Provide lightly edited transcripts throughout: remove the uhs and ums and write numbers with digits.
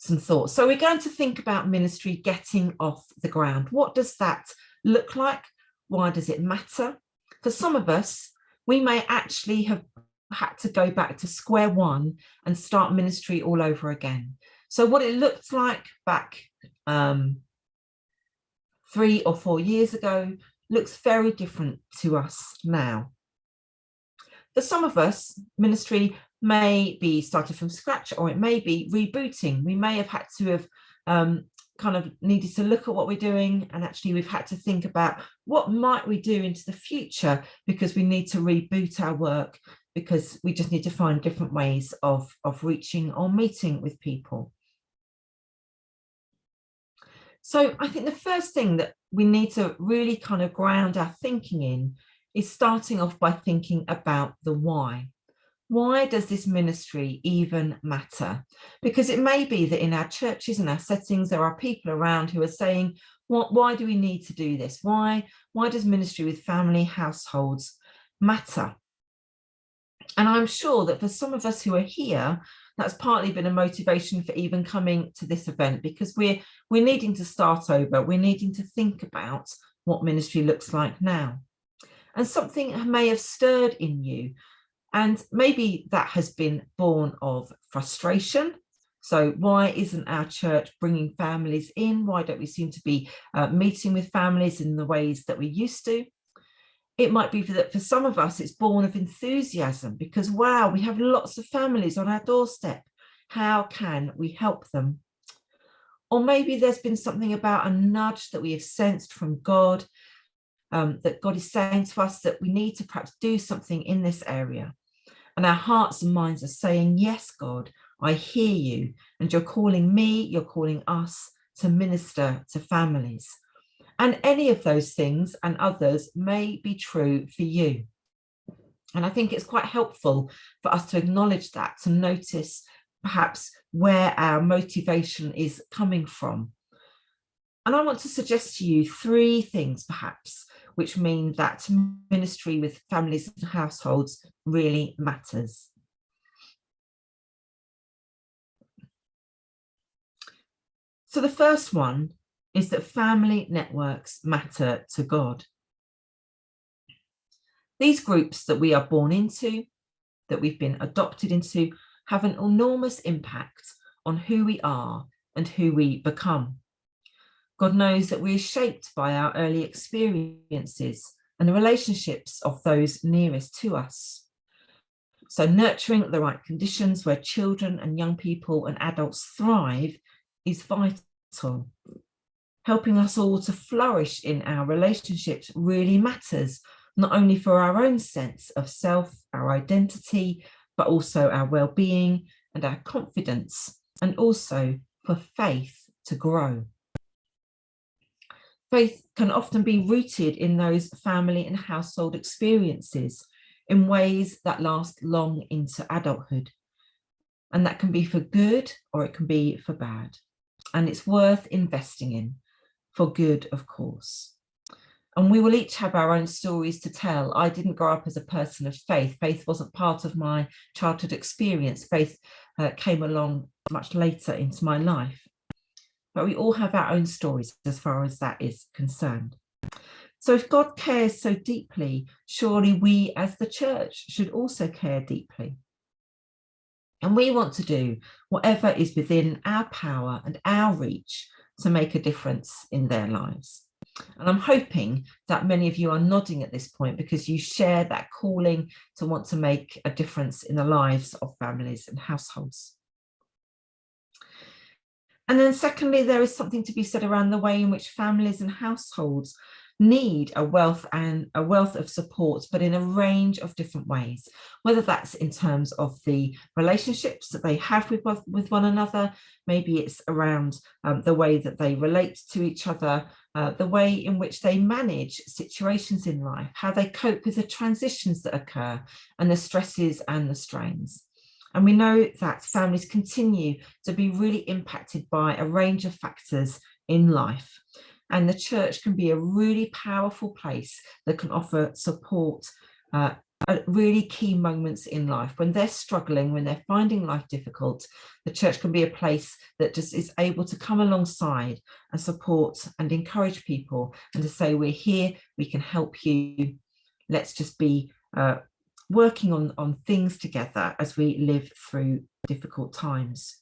some thoughts. So we're going to think about ministry getting off the ground. What does that look like? Why does it matter? For some of us, we may actually have had to go back to square one and start ministry all over again. So what it looked like back 3 or 4 years ago looks very different to us now. For some of us, ministry may be started from scratch, or it may be rebooting. We may have had to have kind of needed to look at what we're doing, and actually we've had to think about what might we do into the future, because we need to reboot our work, because we just need to find different ways of reaching or meeting with people. So I think the first thing that we need to really kind of ground our thinking in is starting off by thinking about the why. Why does this ministry even matter? Because it may be that in our churches and our settings, there are people around who are saying, why do we need to do this? Why does ministry with family households matter? And I'm sure that for some of us who are here, that's partly been a motivation for even coming to this event, because we're needing to start over. We're needing to think about what ministry looks like now. And something may have stirred in you. And maybe that has been born of frustration. So why isn't our church bringing families in? Why don't we seem to be meeting with families in the ways that we used to? It might be that for some of us, it's born of enthusiasm, because, wow, we have lots of families on our doorstep. How can we help them? Or maybe there's been something about a nudge that we have sensed from God, that God is saying to us that we need to perhaps do something in this area. And our hearts and minds are saying, yes, God, I hear you. And you're calling me, you're calling us to minister to families. And any of those things and others may be true for you. And I think it's quite helpful for us to acknowledge that, to notice perhaps where our motivation is coming from. And I want to suggest to you 3 things, perhaps, which mean that ministry with families and households really matters. So the first one is that family networks matter to God. These groups that we are born into, that we've been adopted into, have an enormous impact on who we are and who we become. God knows that we are shaped by our early experiences and the relationships of those nearest to us. So nurturing the right conditions where children and young people and adults thrive is vital. Helping us all to flourish in our relationships really matters, not only for our own sense of self, our identity, but also our well-being and our confidence, and also for faith to grow. Faith can often be rooted in those family and household experiences in ways that last long into adulthood. And that can be for good or it can be for bad. And it's worth investing in, for good, of course. And we will each have our own stories to tell. I didn't grow up as a person of faith. Faith wasn't part of my childhood experience. Faith came along much later into my life. But we all have our own stories as far as that is concerned. So if God cares so deeply, surely we as the church should also care deeply. And we want to do whatever is within our power and our reach to make a difference in their lives. And I'm hoping that many of you are nodding at this point, because you share that calling to want to make a difference in the lives of families and households. And then secondly, there is something to be said around the way in which families and households need a wealth of support, but in a range of different ways, whether that's in terms of the relationships that they have with one another. Maybe it's around the way that they relate to each other, the way in which they manage situations in life, how they cope with the transitions that occur and the stresses and the strains. And we know that families continue to be really impacted by a range of factors in life. And the church can be a really powerful place that can offer support at really key moments in life, when they're struggling, when they're finding life difficult, the church can be a place that just is able to come alongside and support and encourage people, and to say, we're here, we can help you. Let's just be working on things together as we live through difficult times.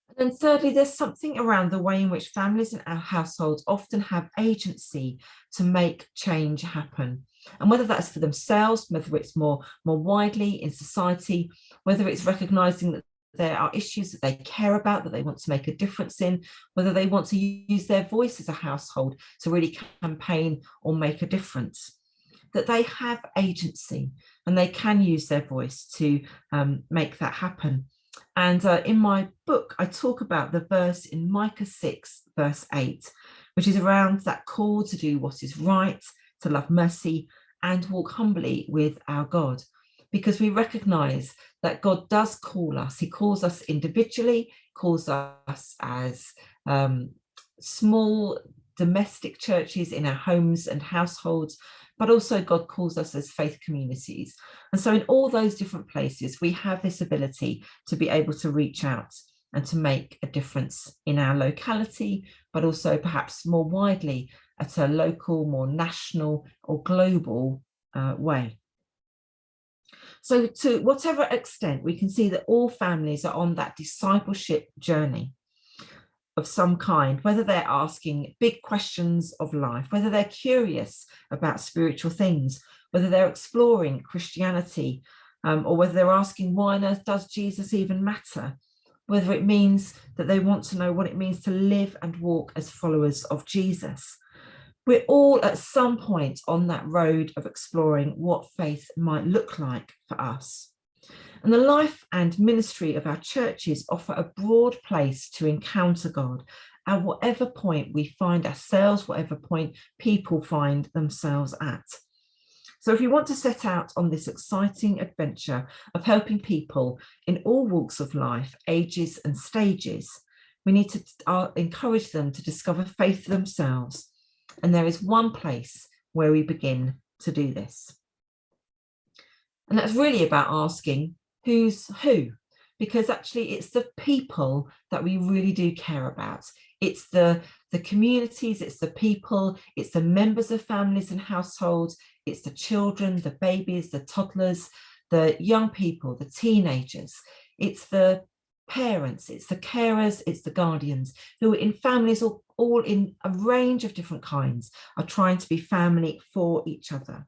And then thirdly, there's something around the way in which families and our households often have agency to make change happen. And whether that's for themselves, whether it's more widely in society, whether it's recognizing that there are issues that they care about, that they want to make a difference in, whether they want to use their voice as a household to really campaign or make a difference, that they have agency and they can use their voice to make that happen. And in my book, I talk about the verse in Micah 6, verse 8, which is around that call to do what is right, to love mercy, and walk humbly with our God. Because we recognize that God does call us. He calls us individually, calls us as small domestic churches in our homes and households, but also God calls us as faith communities. And so in all those different places, we have this ability to be able to reach out and to make a difference in our locality, but also perhaps more widely at a local, more national or global way. So to whatever extent, we can see that all families are on that discipleship journey of some kind, whether they're asking big questions of life, whether they're curious about spiritual things, whether they're exploring Christianity, or whether they're asking, why on earth does Jesus even matter? Whether it means that they want to know what it means to live and walk as followers of Jesus. We're all at some point on that road of exploring what faith might look like for us. And the life and ministry of our churches offer a broad place to encounter God at whatever point we find ourselves, whatever point people find themselves at. So if you want to set out on this exciting adventure of helping people in all walks of life, ages and stages, we need to encourage them to discover faith for themselves. And there is one place where we begin to do this. And that's really about asking, who's who? Because actually it's the people that we really do care about. It's the communities, it's the people, it's the members of families and households, it's the children, the babies, the toddlers, the young people, the teenagers, it's the parents, it's the carers, it's the guardians, who in families all in a range of different kinds are trying to be family for each other.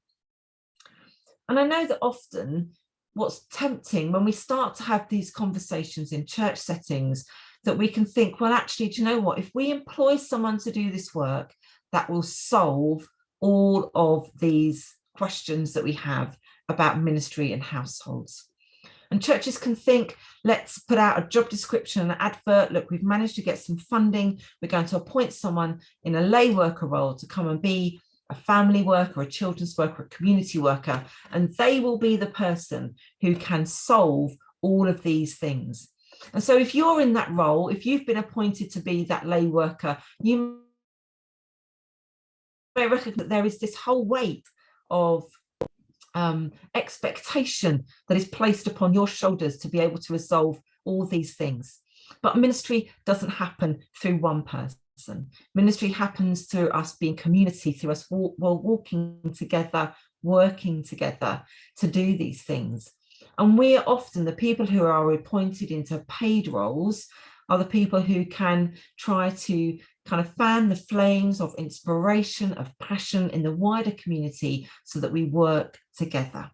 And I know that often what's tempting when we start to have these conversations in church settings, that we can think, well, actually, do you know what? If we employ someone to do this work, that will solve all of these questions that we have about ministry and households. And churches can think, let's put out a job description and an advert. Look, we've managed to get some funding. We're going to appoint someone in a lay worker role to come and be a family worker, a children's worker, a community worker, and they will be the person who can solve all of these things. And so if you're in that role, if you've been appointed to be that lay worker, you may recognize that there is this whole weight of expectation that is placed upon your shoulders to be able to resolve all these things. But ministry doesn't happen through one person. Ministry happens through us being community, through us walking together, working together to do these things. And we are often the people who are appointed into paid roles are the people who can try to kind of fan the flames of inspiration, of passion in the wider community so that we work together.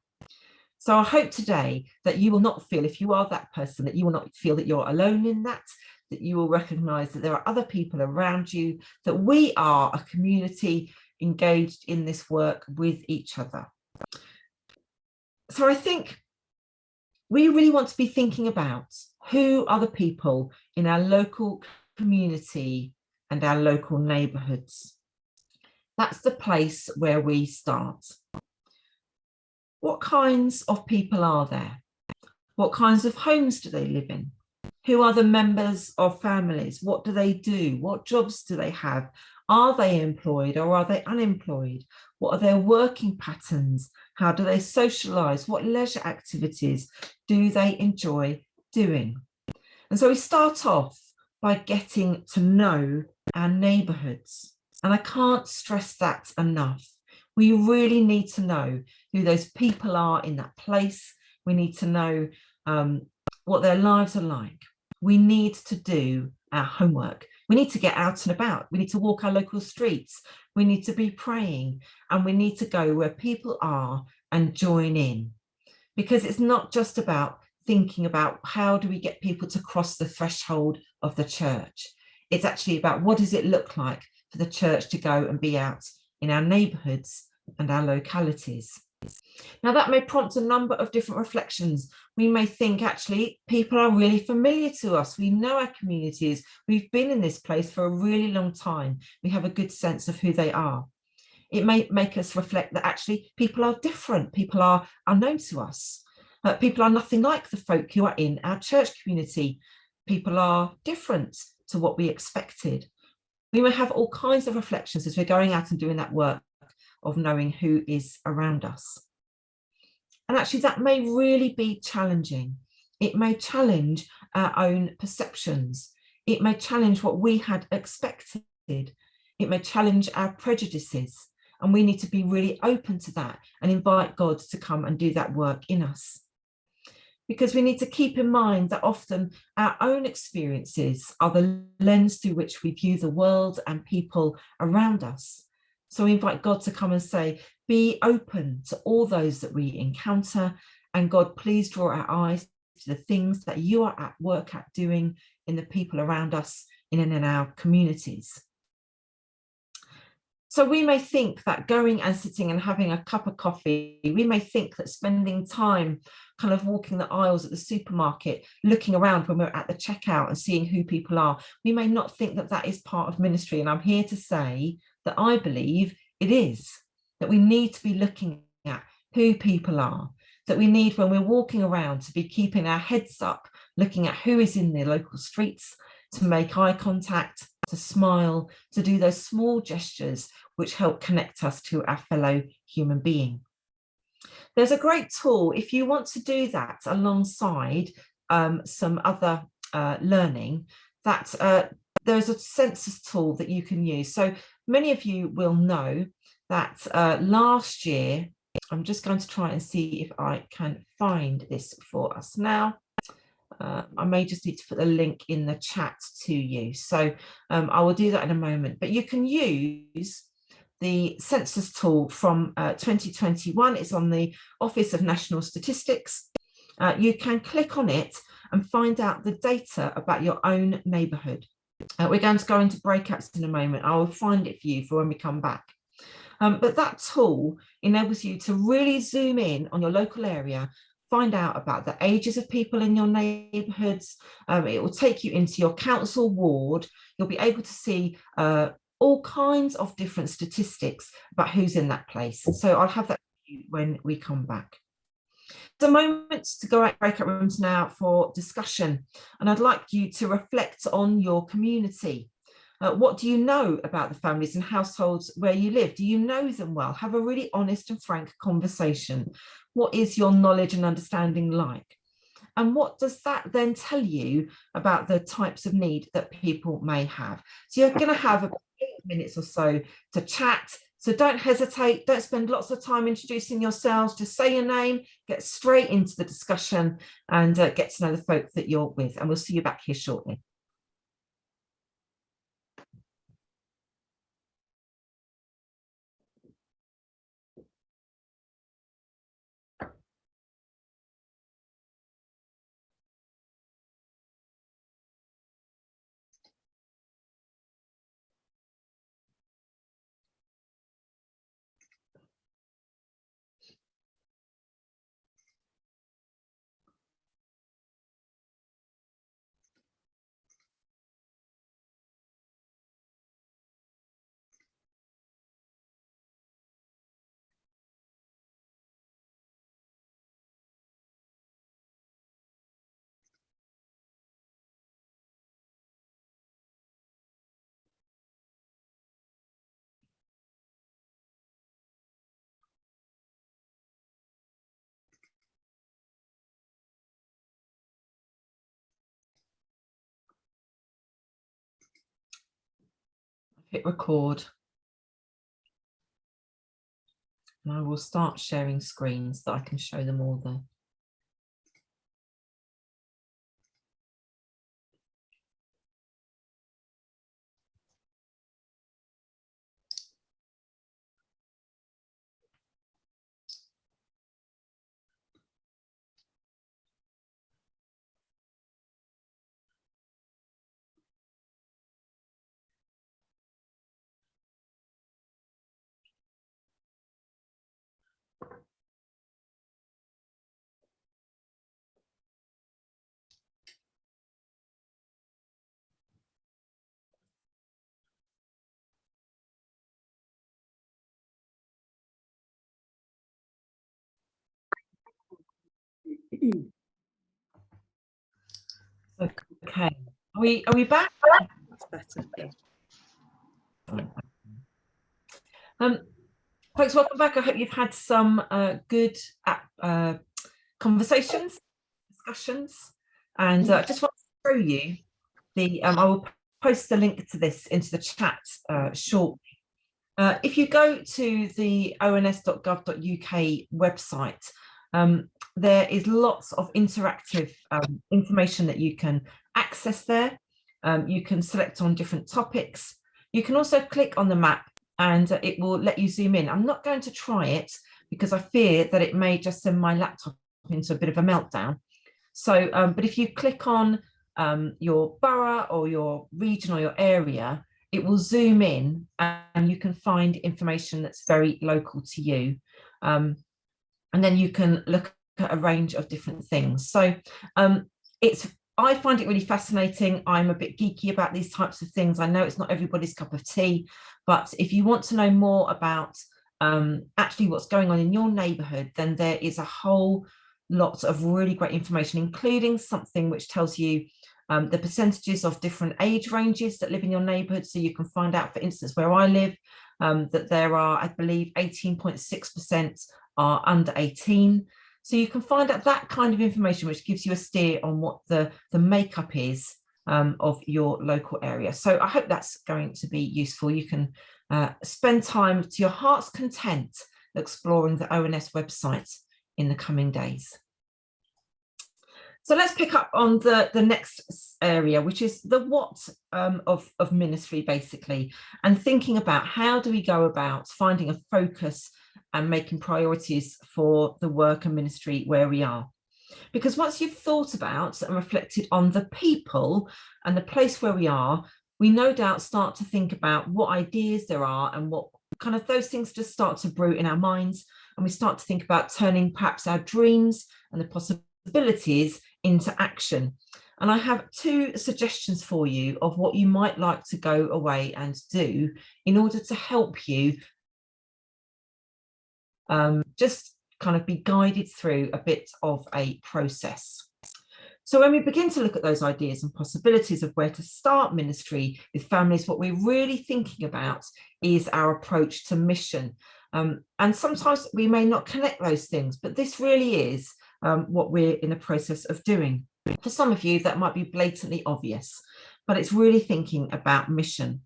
So I hope today that you will not feel, if you are that person, that you will not feel that you're alone in that you will recognize that there are other people around you, that we are a community engaged in this work with each other. So I think we really want to be thinking about who are the people in our local community and our local neighbourhoods. That's the place where we start. What kinds of people are there? What kinds of homes do they live in? Who are the members of families? What do they do? What jobs do they have? Are they employed or are they unemployed? What are their working patterns? How do they socialise? What leisure activities do they enjoy doing? And so we start off by getting to know our neighbourhoods. And I can't stress that enough. We really need to know who those people are in that place. We need to know what their lives are like. We need to do our homework. We need to get out and about. We need to walk our local streets. We need to be praying, and we need to go where people are and join in. Because it's not just about thinking about how do we get people to cross the threshold of the church. It's actually about what does it look like for the church to go and be out in our neighbourhoods and our localities. Now, that may prompt a number of different reflections. We may think, actually, people are really familiar to us. We know our communities. We've been in this place for a really long time. We have a good sense of who they are. It may make us reflect that actually people are different. People are unknown to us. People are nothing like the folk who are in our church community. People are different to what we expected. We may have all kinds of reflections as we're going out and doing that work of knowing who is around us. And actually that may really be challenging. It may challenge our own perceptions. It may challenge what we had expected. It may challenge our prejudices. And we need to be really open to that and invite God to come and do that work in us. Because we need to keep in mind that often our own experiences are the lens through which we view the world and people around us. So we invite God to come and say, be open to all those that we encounter. And God, please draw our eyes to the things that you are at work at doing in the people around us, in and in our communities. So we may think that going and sitting and having a cup of coffee, we may think that spending time kind of walking the aisles at the supermarket, looking around when we're at the checkout and seeing who people are, we may not think that that is part of ministry. And I'm here to say that I believe it is, that we need to be looking at who people are, that we need, when we're walking around, to be keeping our heads up, looking at who is in the local streets, to make eye contact, to smile, to do those small gestures which help connect us to our fellow human being. There's a great tool if you want to do that alongside some other learning, that there's a census tool that you can use. So many of you will know that last year, I'm just going to try and see if I can find this for us now. I may just need to put the link in the chat to you. So I will do that in a moment. But you can use the census tool from 2021. It's on the Office of National Statistics. You can click on it and find out the data about your own neighbourhood. We're going to go into breakouts in a moment. I will find it for you for when we come back. But that tool enables you to really zoom in on your local area, find out about the ages of people in your neighbourhoods. It will take you into your council ward. You'll be able to see all kinds of different statistics about who's in that place. So I'll have that for you when we come back. It's a moment to go out breakout rooms now for discussion. And I'd like you to reflect on your community. What do you know about the families and households where you live? Do you know them well? Have a really honest and frank conversation. What is your knowledge and understanding like? And what does that then tell you about the types of need that people may have? So you're going to have about 8 minutes or so to chat. So don't hesitate. Don't spend lots of time introducing yourselves. Just say your name, get straight into the discussion, and get to know the folk that you're with. And we'll see you back here shortly. hit record. And I will start sharing screens that I can show them all there. Okay, are we back? That's better. Yeah. Folks, welcome back. I hope you've had some good conversations, discussions, and just want to show you the. I will post the link to this into the chat shortly. If you go to the ons.gov.uk website, there is lots of interactive information that you can access there. You can select on different topics. You can also click on the map and it will let you zoom in. I'm not going to try it because I fear that it may just send my laptop into a bit of a meltdown. So, but if you click on your borough or your region or your area, it will zoom in and you can find information that's very local to you. And then you can look at a range of different things. So I find it really fascinating. I'm a bit geeky about these types of things. I know it's not everybody's cup of tea, but if you want to know more about actually what's going on in your neighbourhood, then there is a whole lot of really great information, including something which tells you the percentages of different age ranges that live in your neighbourhood. So you can find out, for instance, where I live, that there are, I believe, 18.6% are under 18. So you can find out that kind of information, which gives you a steer on what the makeup is of your local area. So I hope that's going to be useful. You can spend time to your heart's content exploring the ONS website in the coming days. So let's pick up on the next area, which is the what of ministry, basically, and thinking about how do we go about finding a focus and making priorities for the work and ministry where we are. Because once you've thought about and reflected on the people and the place where we are, we no doubt start to think about what ideas there are and what kind of those things just start to brew in our minds. And we start to think about turning perhaps our dreams and the possibilities into action. And I have two suggestions for you of what you might like to go away and do in order to help you just kind of be guided through a bit of a process. So when we begin to look at those ideas and possibilities of where to start ministry with families, what we're really thinking about is our approach to mission. And sometimes we may not connect those things, but this really is what we're in the process of doing. For some of you, that might be blatantly obvious, but it's really thinking about mission.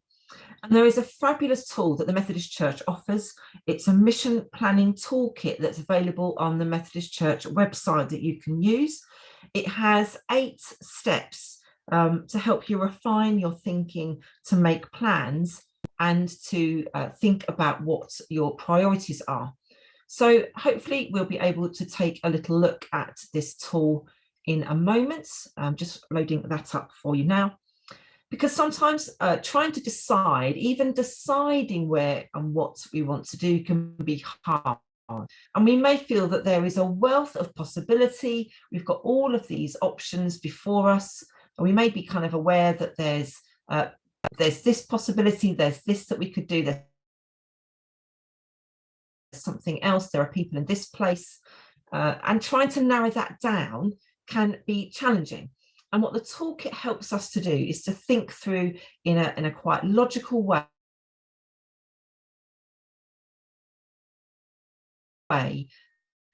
And there is a fabulous tool that the Methodist Church offers. It's a mission planning toolkit that's available on the Methodist Church website that you can use. It has 8 steps to help you refine your thinking, to make plans, and to think about what your priorities are. So hopefully we'll be able to take a little look at this tool in a moment. I'm just loading that up for you now. Because sometimes trying to decide, even deciding where and what we want to do can be hard. And we may feel that there is a wealth of possibility. We've got all of these options before us. And we may be kind of aware that there's this possibility, there's this that we could do, there's something else, there are people in this place. And trying to narrow that down can be challenging. And what the toolkit helps us to do is to think through in a quite logical way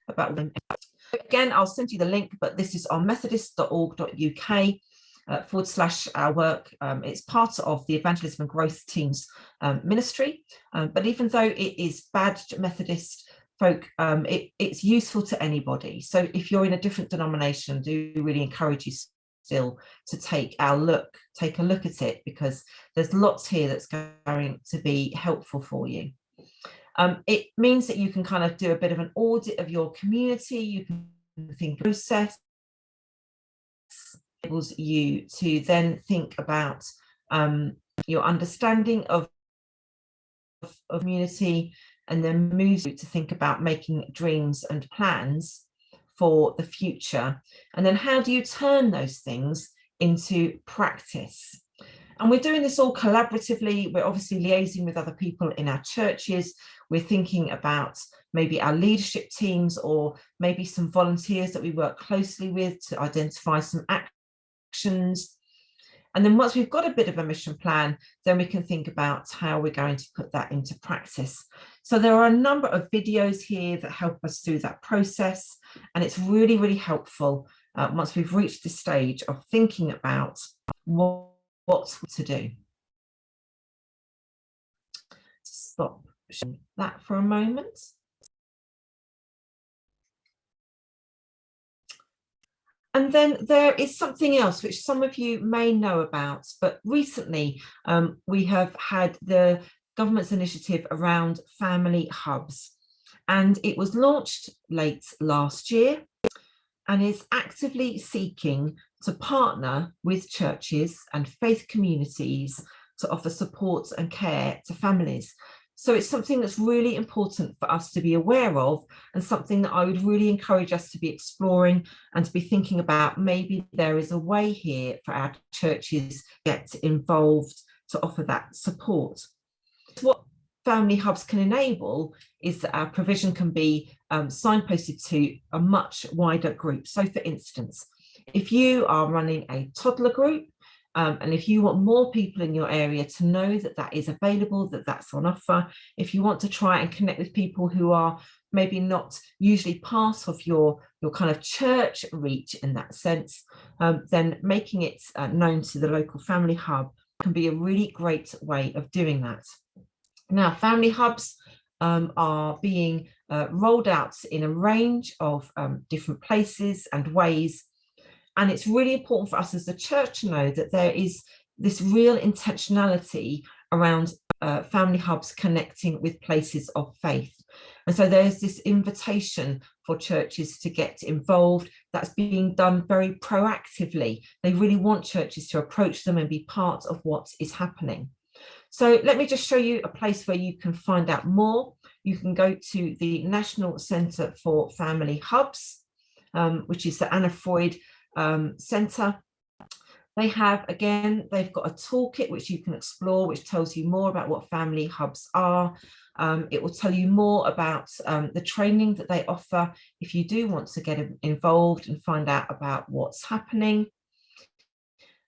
about. Again, I'll send you the link, but this is on methodist.org.uk. / our work. It's part of the Evangelism and Growth Team's ministry, but even though it is badged Methodist folk, it's useful to anybody. So if you're in a different denomination, I do really encourage you still to take a look at it, because there's lots here that's going to be helpful for you. It means that you can kind of do a bit of an audit of your community. You can think process, enables you to then think about your understanding of community, and then moves you to think about making dreams and plans for the future. And then how do you turn those things into practice? And we're doing this all collaboratively. We're obviously liaising with other people in our churches. We're thinking about maybe our leadership teams, or maybe some volunteers that we work closely with to identify some actions. And then once we've got a bit of a mission plan, then we can think about how we're going to put that into practice. So there are a number of videos here that help us through that process. And it's really, really helpful once we've reached the stage of thinking about what to do. Stop that for a moment. And then there is something else which some of you may know about, but recently we have had the government's initiative around family hubs, and it was launched late last year and is actively seeking to partner with churches and faith communities to offer support and care to families. So it's something that's really important for us to be aware of, and something that I would really encourage us to be exploring and to be thinking about. Maybe there is a way here for our churches to get involved to offer that support. What family hubs can enable is that our provision can be signposted to a much wider group. So for instance, if you are running a toddler group, and if you want more people in your area to know that that is available, that that's on offer, if you want to try and connect with people who are maybe not usually part of your kind of church reach in that sense, then making it known to the local family hub can be a really great way of doing that. Now, family hubs are being rolled out in a range of different places and ways. And it's really important for us as a church to know that there is this real intentionality around family hubs connecting with places of faith. And so there's this invitation for churches to get involved that's being done very proactively. They really want churches to approach them and be part of what is happening. So let me just show you a place where you can find out more. You can go to the National Centre for Family Hubs, which is the Anna Freud Centre. They have, again, they've got a toolkit which you can explore, which tells you more about what family hubs are. It will tell you more about the training that they offer if you do want to get involved and find out about what's happening.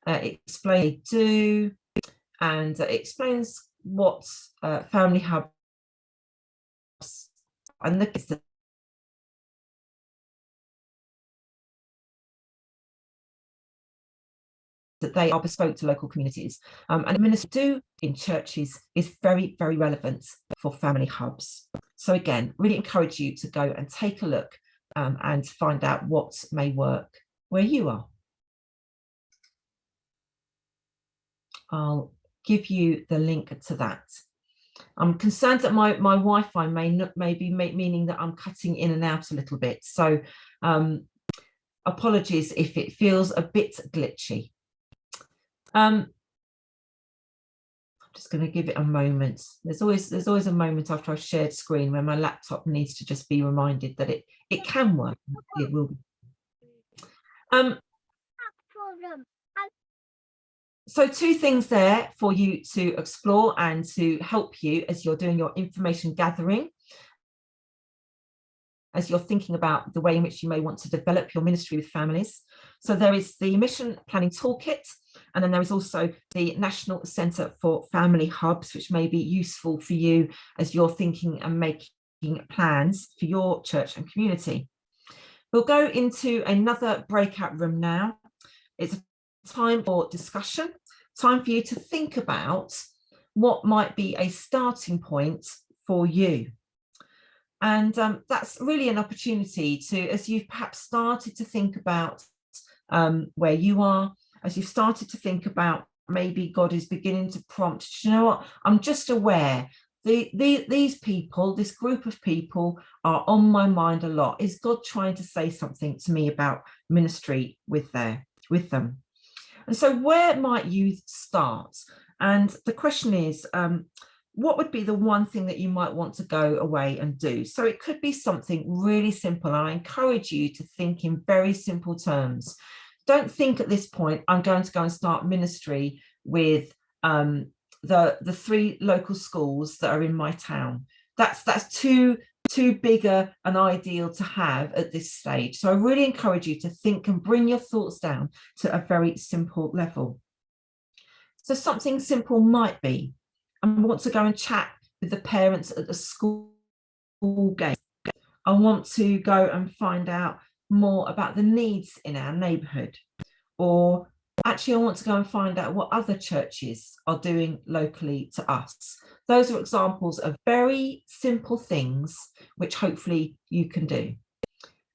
It explains what they do, and it explains what family hubs and the that they are bespoke to local communities. And the ministry do in churches is very, very relevant for family hubs. So again, really encourage you to go and take a look and find out what may work where you are. I'll give you the link to that. I'm concerned that my Wi-Fi may be meaning that I'm cutting in and out a little bit. So apologies if it feels a bit glitchy. I'm just going to give it a moment. There's always a moment after I've shared screen where my laptop needs to just be reminded that it can work. It will be. So 2 things there for you to explore and to help you as you're doing your information gathering, as you're thinking about the way in which you may want to develop your ministry with families. So there is the Mission Planning Toolkit, and then there is also the National Centre for Family Hubs, which may be useful for you as you're thinking and making plans for your church and community. We'll go into another breakout room now. It's time for discussion, time for you to think about what might be a starting point for you. And that's really an opportunity to, as you've perhaps started to think about where you are, as you've started to think about maybe God is beginning to prompt, you know what, I'm just aware these people, this group of people are on my mind a lot. Is God trying to say something to me about ministry with them? And so where might you start? And the question is, what would be the one thing that you might want to go away and do? So it could be something really simple. And I encourage you to think in very simple terms. Don't think at this point, I'm going to go and start ministry with the 3 local schools that are in my town. That's too big an ideal to have at this stage. So I really encourage you to think and bring your thoughts down to a very simple level. So something simple might be, I want to go and chat with the parents at the school game. I want to go and find out more about the needs in our neighbourhood. Or actually, I want to go and find out what other churches are doing locally to us. Those are examples of very simple things which hopefully you can do.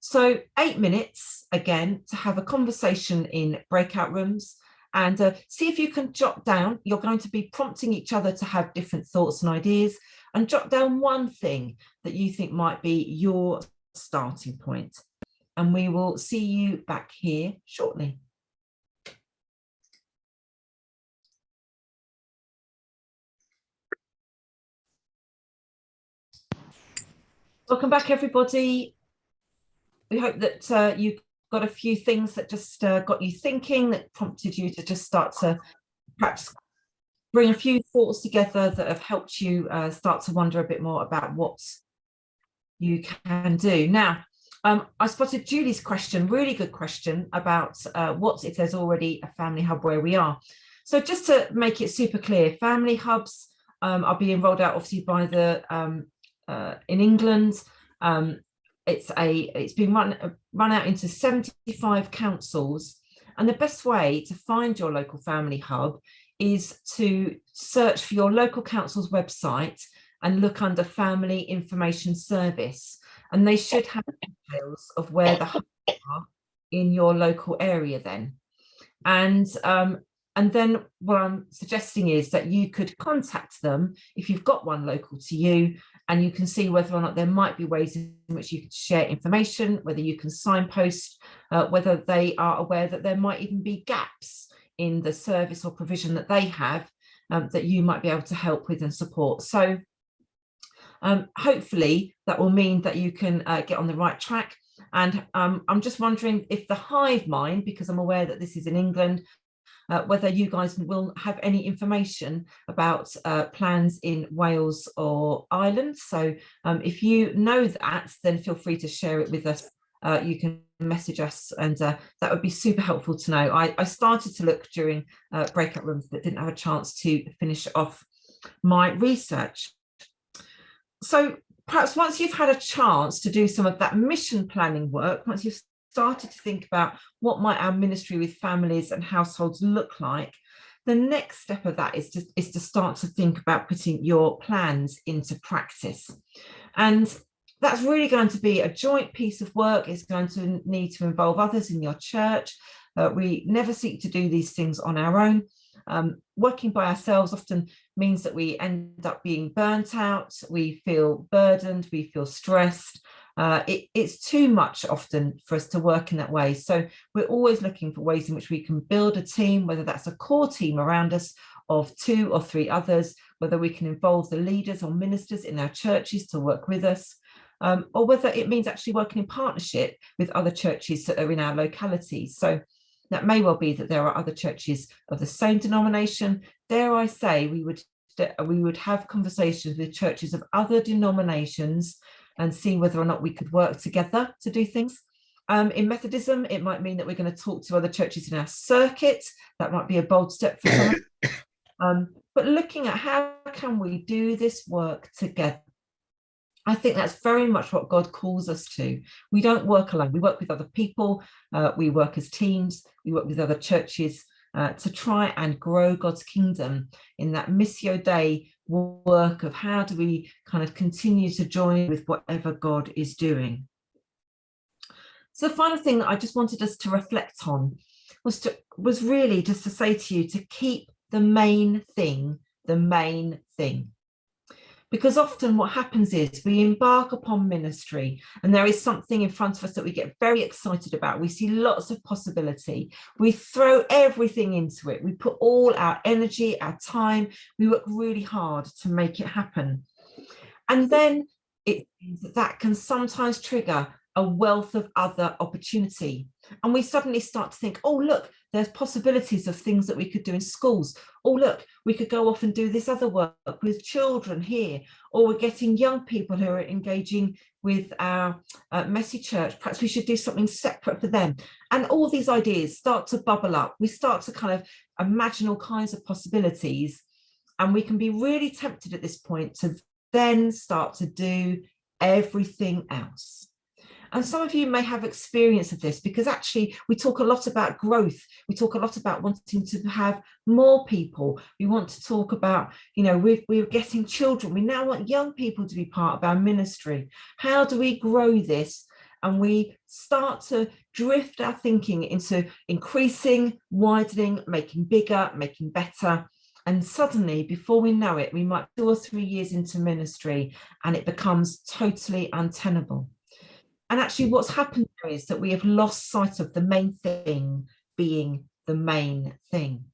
So 8 minutes, again, to have a conversation in breakout rooms, and see if you can jot down. You're going to be prompting each other to have different thoughts and ideas, and jot down one thing that you think might be your starting point. And we will see you back here shortly. Welcome back, everybody. We hope that you got a few things that just got you thinking, that prompted you to just start to perhaps bring a few thoughts together that have helped you start to wonder a bit more about what you can do. Now, I spotted Julie's question, really good question, about what if there's already a family hub where we are. So just to make it super clear, family hubs are being rolled out obviously by the in England. It's been run out into 75 councils, and the best way to find your local family hub is to search for your local council's website and look under Family Information Service, and they should have details of where the hubs are in your local area then. And then what I'm suggesting is that you could contact them if you've got one local to you, and you can see whether or not there might be ways in which you could share information, whether you can signpost, whether they are aware that there might even be gaps in the service or provision that they have that you might be able to help with and support. So hopefully that will mean that you can get on the right track. And I'm just wondering if the hive mind, because I'm aware that this is in England, whether you guys will have any information about plans in Wales or Ireland. So if you know that, then feel free to share it with us. You can message us, and that would be super helpful to know. I started to look during breakout rooms, but didn't have a chance to finish off my research. So perhaps once you've had a chance to do some of that mission planning work, once you've started to think about what might our ministry with families and households look like, the next step of that is to start to think about putting your plans into practice. And that's really going to be a joint piece of work. It's going to need to involve others in your church. We never seek to do these things on our own. Working by ourselves often means that we end up being burnt out, we feel burdened, we feel stressed. It's too much often for us to work in that way. So we're always looking for ways in which we can build a team, whether that's a core team around us of 2 or 3 others, whether we can involve the leaders or ministers in our churches to work with us, or whether it means actually working in partnership with other churches that are in our locality. So that may well be that there are other churches of the same denomination. Dare I say, we would have conversations with churches of other denominations and see whether or not we could work together to do things. In Methodism, it might mean that we're going to talk to other churches in our circuit. That might be a bold step for some. But looking at how can we do this work together, I think that's very much what God calls us to. We don't work alone. We work with other people. We work as teams. We work with other churches. to try and grow God's kingdom in that Missio Dei work of how do we kind of continue to join with whatever God is doing. So the final thing that I just wanted us to reflect on was really just to say to you to keep the main thing the main thing. Because often what happens is we embark upon ministry and there is something in front of us that we get very excited about. We see lots of possibility. We throw everything into it. We put all our energy, our time. We work really hard to make it happen. And then that can sometimes trigger a wealth of other opportunity. And we suddenly start to think, oh, look, there's possibilities of things that we could do in schools. Oh, look, we could go off and do this other work with children here, or we're getting young people who are engaging with our messy church. Perhaps we should do something separate for them. And all these ideas start to bubble up. We start to kind of imagine all kinds of possibilities. And we can be really tempted at this point to then start to do everything else. And some of you may have experience of this, because actually we talk a lot about growth. We talk a lot about wanting to have more people. We want to talk about, you know, we're getting children. We now want young people to be part of our ministry. How do we grow this? And we start to drift our thinking into increasing, widening, making bigger, making better. And suddenly, before we know it, we might be 2 or 3 years into ministry and it becomes totally untenable. And actually what's happened there is that we have lost sight of the main thing being the main thing.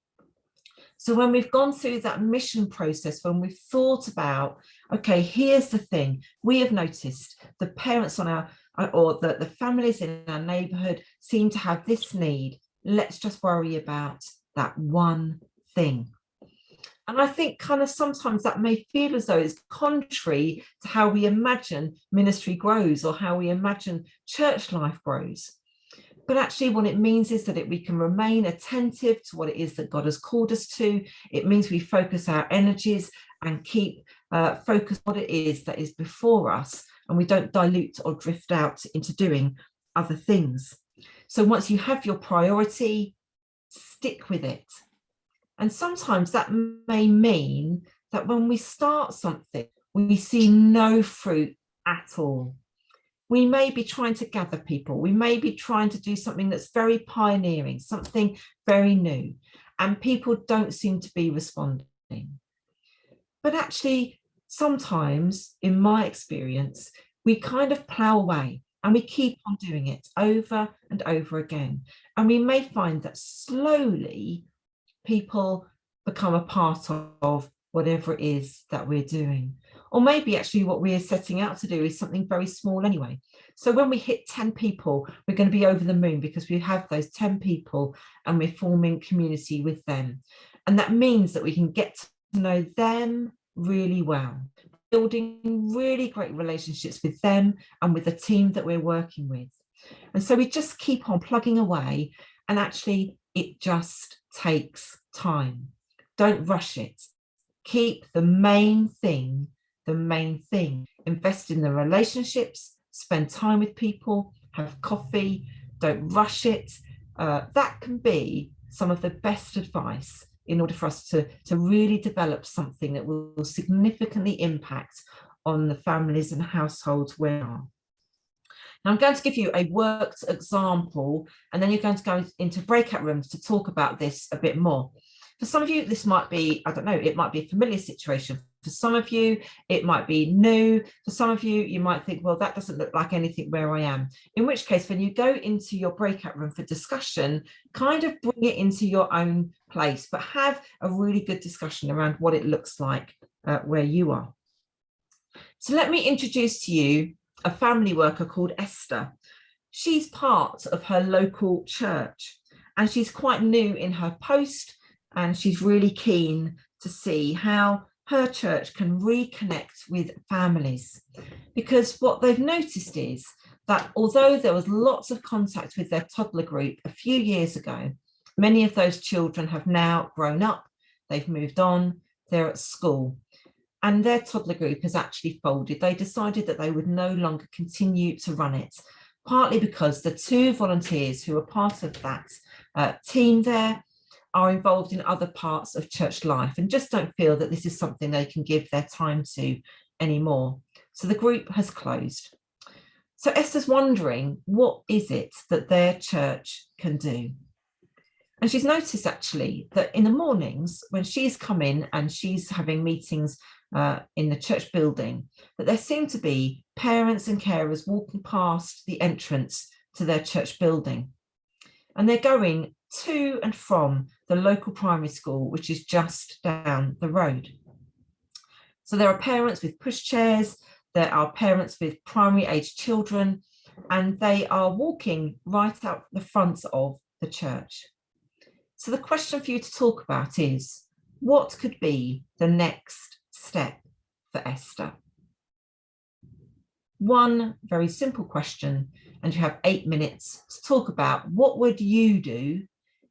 So when we've gone through that mission process, when we've thought about, okay, here's the thing, we have noticed the parents on our, or the families in our neighbourhood seem to have this need. Let's just worry about that one thing. And I think kind of sometimes that may feel as though it's contrary to how we imagine ministry grows or how we imagine church life grows. But actually what it means is that we can remain attentive to what it is that God has called us to. It means we focus our energies and keep focus on what it is that is before us, and we don't dilute or drift out into doing other things. So once you have your priority, stick with it. And sometimes that may mean that when we start something, we see no fruit at all. We may be trying to gather people. We may be trying to do something that's very pioneering, something very new, and people don't seem to be responding. But actually, sometimes, in my experience, we kind of plough away and we keep on doing it over and over again. And we may find that slowly, people become a part of whatever it is that we're doing. Or maybe actually what we're setting out to do is something very small anyway. So when we hit 10 people, we're going to be over the moon because we have those 10 people and we're forming community with them. And that means that we can get to know them really well, building really great relationships with them and with the team that we're working with. And so we just keep on plugging away, and actually it just takes time. Don't rush it. Keep the main thing the main thing. Invest in the relationships, spend time with people, have coffee, don't rush it. That can be some of the best advice in order for us to really develop something that will significantly impact on the families and households we are. Now, I'm going to give you a worked example, and then you're going to go into breakout rooms to talk about this a bit more. For some of you, this might be, I don't know, it might be a familiar situation. For some of you, it might be new. For some of you, you might think, well, that doesn't look like anything where I am. In which case, when you go into your breakout room for discussion, kind of bring it into your own place, but have a really good discussion around what it looks like where you are. So let me introduce to you a family worker called Esther. She's part of her local church, and she's quite new in her post, and she's really keen to see how her church can reconnect with families. Because what they've noticed is that although there was lots of contact with their toddler group a few years ago, many of those children have now grown up, they've moved on, they're at school, and their toddler group has actually folded. They decided that they would no longer continue to run it, partly because the two volunteers who are part of that team there are involved in other parts of church life and just don't feel that this is something they can give their time to anymore. So the group has closed. So Esther's wondering, what is it that their church can do? And she's noticed actually that in the mornings when she's come in and she's having meetings in the church building, that there seem to be parents and carers walking past the entrance to their church building. And they're going to and from the local primary school, which is just down the road. So there are parents with pushchairs, there are parents with primary age children, and they are walking right out the front of the church. So the question for you to talk about is, what could be the next step for Esther? One very simple question, and you have 8 minutes to talk about what would you do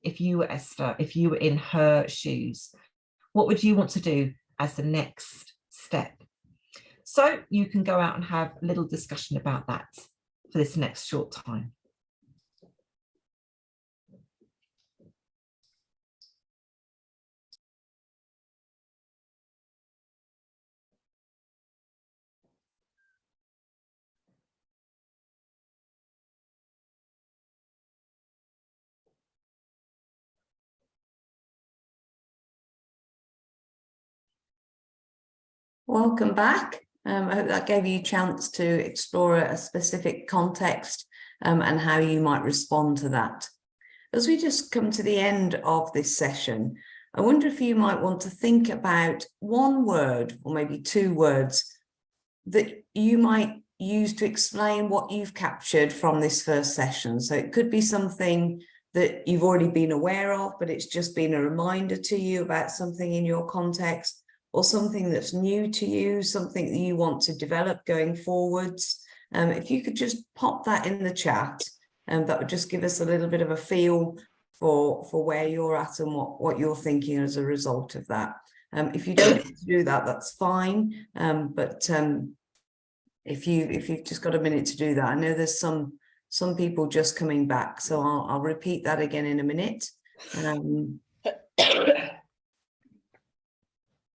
if you were Esther, if you were in her shoes? What would you want to do as the next step? So you can go out and have a little discussion about that for this next short time. Welcome back. I hope that gave you a chance to explore a specific context and how you might respond to that. As we just come to the end of this session, I wonder if you might want to think about one word or maybe 2 words that you might use to explain what you've captured from this first session. So it could be something that you've already been aware of, but it's just been a reminder to you about something in your context, or something that's new to you, something that you want to develop going forwards. If you could just pop that in the chat, that would just give us a little bit of a feel for where you're at and what you're thinking as a result of that. If you don't need to do that, that's fine. But if you've just got a minute to do that, I know there's some people just coming back, so I'll repeat that again in a minute.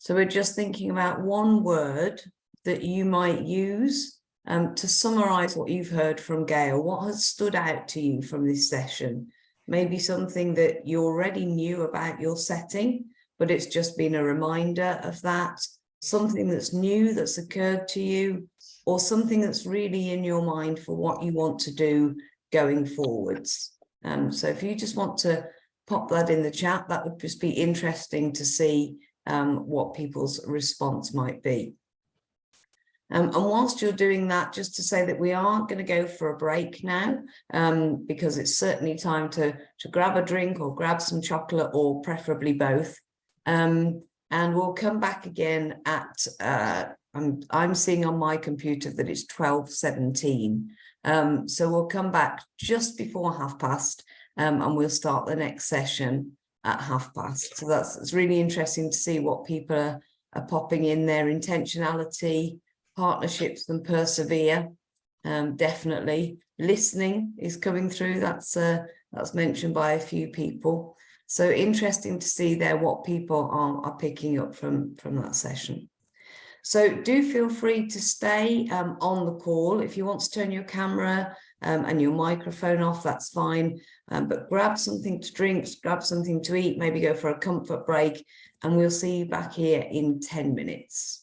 So we're just thinking about one word that you might use to summarize what you've heard from Gail. What has stood out to you from this session? Maybe something that you already knew about your setting, but it's just been a reminder of that. Something that's new that's occurred to you, or something that's really in your mind for what you want to do going forwards. So if you just want to pop that in the chat, that would just be interesting to see what people's response might be. And whilst you're doing that, just to say that we are going to go for a break now, because it's certainly time to grab a drink or grab some chocolate, or preferably both. And we'll come back again at, I'm seeing on my computer that it's 12:17. So we'll come back just before 30:30, and we'll start the next session at 30:30. So it's really interesting to see what people are popping in there. Intentionality, partnerships and persevere. Definitely listening is coming through. That's mentioned by a few people. So interesting to see there what people are picking up from that session. So do feel free to stay on the call. If you want to turn your camera and your microphone off, that's fine. But grab something to drink, grab something to eat, maybe go for a comfort break, and we'll see you back here in 10 minutes.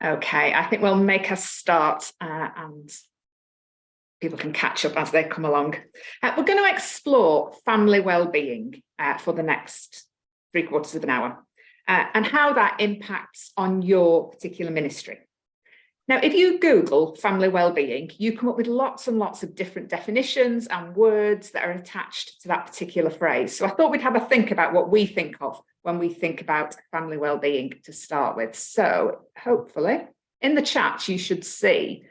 Okay, I think we'll make a start and people can catch up as they come along. We're going to explore family wellbeing for the next 3/4 of an hour and how that impacts on your particular ministry. Now, if you Google family wellbeing, you come up with lots and lots of different definitions and words that are attached to that particular phrase. So I thought we'd have a think about what we think of when we think about family wellbeing to start with. So hopefully in the chat, you should see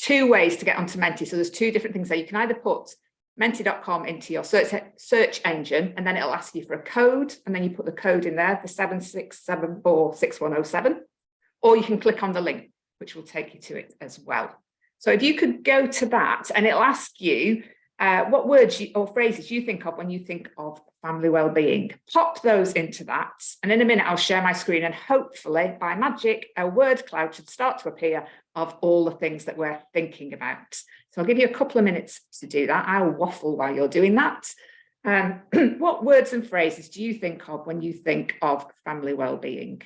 two ways to get onto Menti. So there's two different things there. You can either put menti.com into your search engine, and then it'll ask you for a code, and then you put the code in there, the 76746107, or you can click on the link, which will take you to it as well. So if you could go to that, and it'll ask you what words or phrases you think of when you think of family well-being. Pop those into that, and in a minute I'll share my screen, and hopefully by magic a word cloud should start to appear of all the things that we're thinking about. So I'll give you a couple of minutes to do that. I'll waffle while you're doing that. What words and phrases do you think of when you think of family well-being?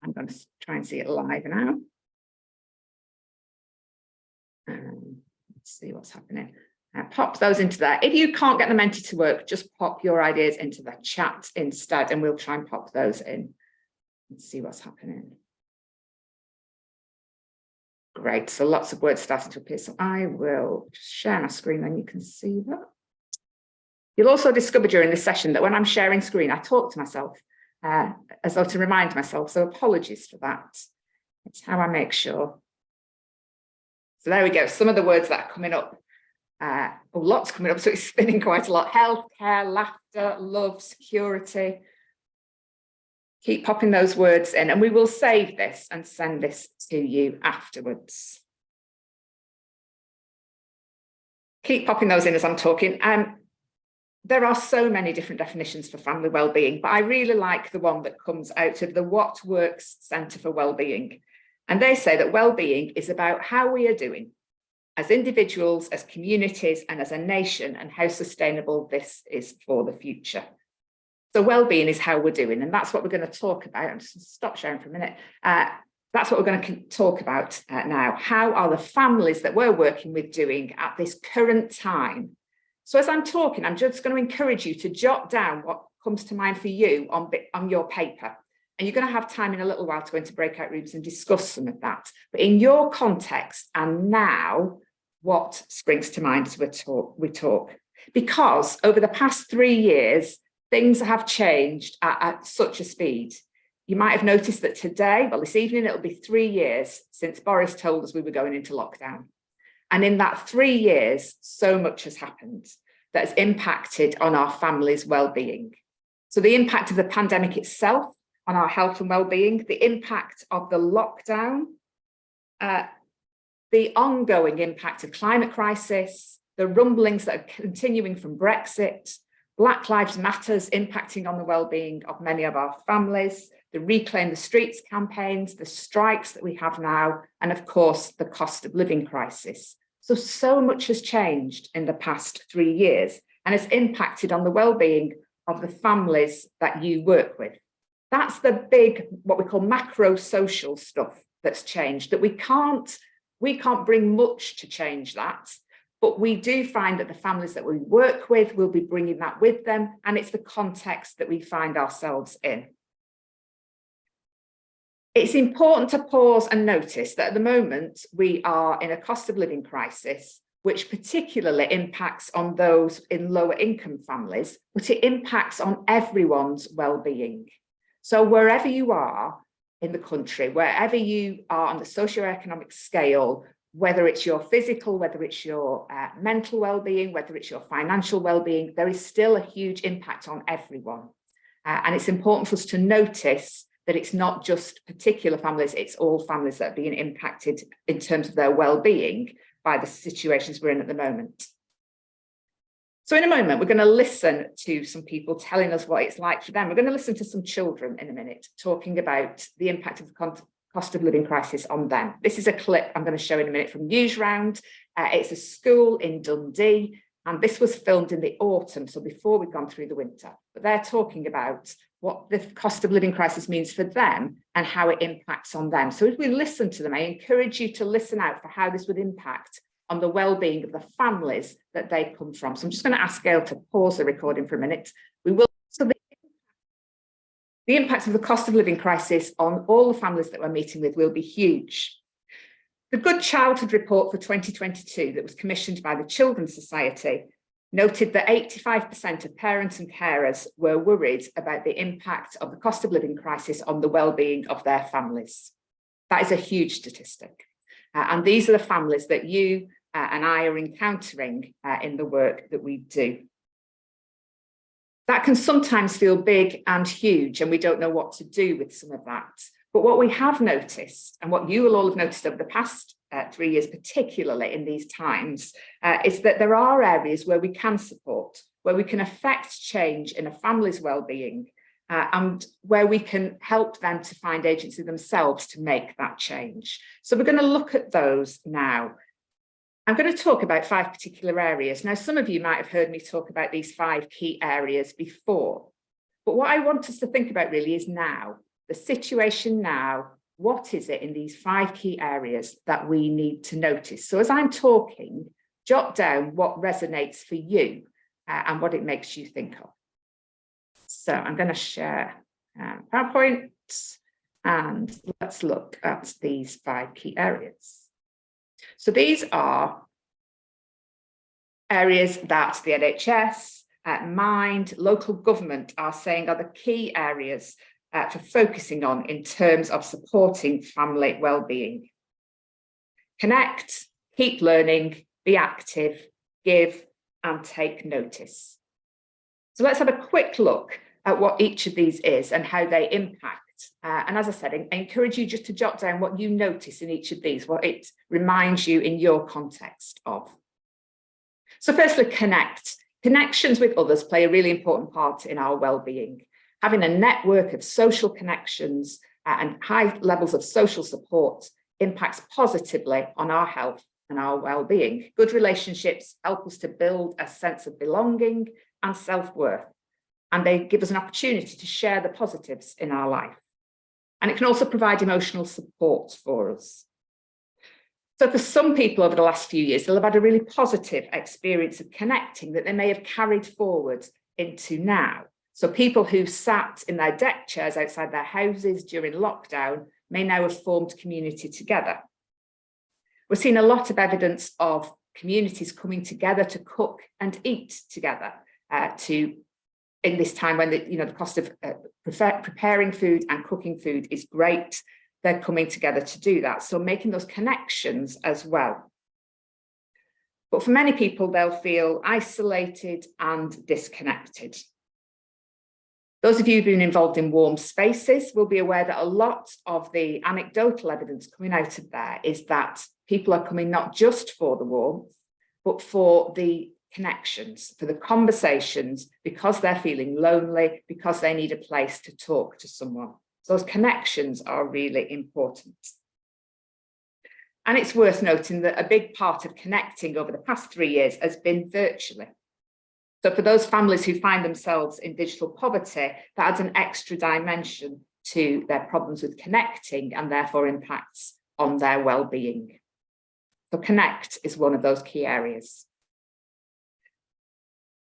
I'm going to try and see it live now. Let's see what's happening. Pop those into there. If you can't get the Menti to work, just pop your ideas into the chat instead, and we'll try and pop those in and see what's happening. Great, so lots of words starting to appear. So I will just share my screen, then you can see that. You'll also discover during this session that when I'm sharing screen, I talk to myself as though to remind myself. So apologies for that. It's how I make sure. So there we go. Some of the words that are coming up. Lots coming up, so it's spinning quite a lot. Healthcare, laughter, love, security. Keep popping those words in, and we will save this and send this to you afterwards. Keep popping those in as I'm talking. There are so many different definitions for family wellbeing, but I really like the one that comes out of the What Works Centre for Wellbeing. And they say that wellbeing is about how we are doing as individuals, as communities, and as a nation, and how sustainable this is for the future. So well-being is how we're doing, and that's what we're going to talk about. I'm just going to stop sharing for a minute. That's what we're going to talk about now. How are the families that we're working with doing at this current time? So as I'm talking, I'm just going to encourage you to jot down what comes to mind for you on your paper. And you're going to have time in a little while to go into breakout rooms and discuss some of that. But in your context and now, what springs to mind as we talk? Because over the past 3 years, things have changed at such a speed. You might have noticed that today, well, this evening, it'll be 3 years since Boris told us we were going into lockdown. And in that 3 years, so much has happened that has impacted on our families' well-being. So the impact of the pandemic itself on our health and well-being, the impact of the lockdown, the ongoing impact of climate crisis, the rumblings that are continuing from Brexit, Black Lives Matters impacting on the well-being of many of our families, the Reclaim the Streets campaigns, the strikes that we have now, and of course, the cost of living crisis. So much has changed in the past 3 years and has impacted on the well-being of the families that you work with. That's the big, what we call macro social stuff that's changed, that we can't bring much to change that, but we do find that the families that we work with will be bringing that with them, and it's the context that we find ourselves in. It's important to pause and notice that at the moment we are in a cost of living crisis, which particularly impacts on those in lower income families, but it impacts on everyone's well-being. So wherever you are in the country, wherever you are on the socioeconomic scale, whether it's your physical, whether it's your mental well-being, whether it's your financial well-being, there is still a huge impact on everyone. And it's important for us to notice that it's not just particular families, it's all families that are being impacted in terms of their well-being by the situations we're in at the moment. So in a moment, we're going to listen to some people telling us what it's like for them. We're going to listen to some children in a minute talking about the impact of the cost of living crisis on them. This is a clip I'm going to show in a minute from Newsround. It's a school in Dundee, and this was filmed in the autumn, so before we've gone through the winter. But they're talking about what the cost of living crisis means for them and how it impacts on them. So as we listen to them, I encourage you to listen out for how this would impact on the well-being of the families that they come from. So I'm just going to ask Gail to pause the recording for a minute. So the impact of the cost of living crisis on all the families that we're meeting with will be huge. The Good Childhood Report for 2022 that was commissioned by the Children's Society noted that 85% of parents and carers were worried about the impact of the cost of living crisis on the well-being of their families. That is a huge statistic. And these are the families that you and I are encountering in the work that we do. That can sometimes feel big and huge, and we don't know what to do with some of that. But what we have noticed, and what you will all have noticed over the past 3 years, particularly in these times, is that there are areas where we can support, where we can affect change in a family's well-being, and where we can help them to find agency themselves to make that change. So we're going to look at those now. I'm going to talk about 5 particular areas. Now, some of you might have heard me talk about these 5 key areas before, but what I want us to think about really is now, the situation now. What is it in these 5 key areas that we need to notice? So as I'm talking, jot down what resonates for you and what it makes you think of. So I'm going to share PowerPoint, and let's look at these 5 key areas. So these are areas that the NHS, Mind, local government are saying are the key areas for focusing on in terms of supporting family well-being. Connect, keep learning, be active, give, and take notice. So let's have a quick look at what each of these is and how they impact. And as I said, I encourage you just to jot down what you notice in each of these, what it reminds you in your context of. So firstly, connect. Connections with others play a really important part in our well-being. Having a network of social connections and high levels of social support impacts positively on our health and our well-being. Good relationships help us to build a sense of belonging and self-worth, and they give us an opportunity to share the positives in our life. And it can also provide emotional support for us. So for some people over the last few years, they'll have had a really positive experience of connecting that they may have carried forward into now. So people who sat in their deck chairs outside their houses during lockdown may now have formed community together. We're seeing a lot of evidence of communities coming together to cook and eat together in this time when the cost of preparing food and cooking food is great. They're coming together to do that. So making those connections as well. But for many people, they'll feel isolated and disconnected. Those of you who've been involved in warm spaces will be aware that a lot of the anecdotal evidence coming out of there is that people are coming not just for the warmth, but for the connections, for the conversations, because they're feeling lonely, because they need a place to talk to someone. So those connections are really important. And it's worth noting that a big part of connecting over the past 3 years has been virtually. So for those families who find themselves in digital poverty, that adds an extra dimension to their problems with connecting and therefore impacts on their well-being. So connect is one of those key areas.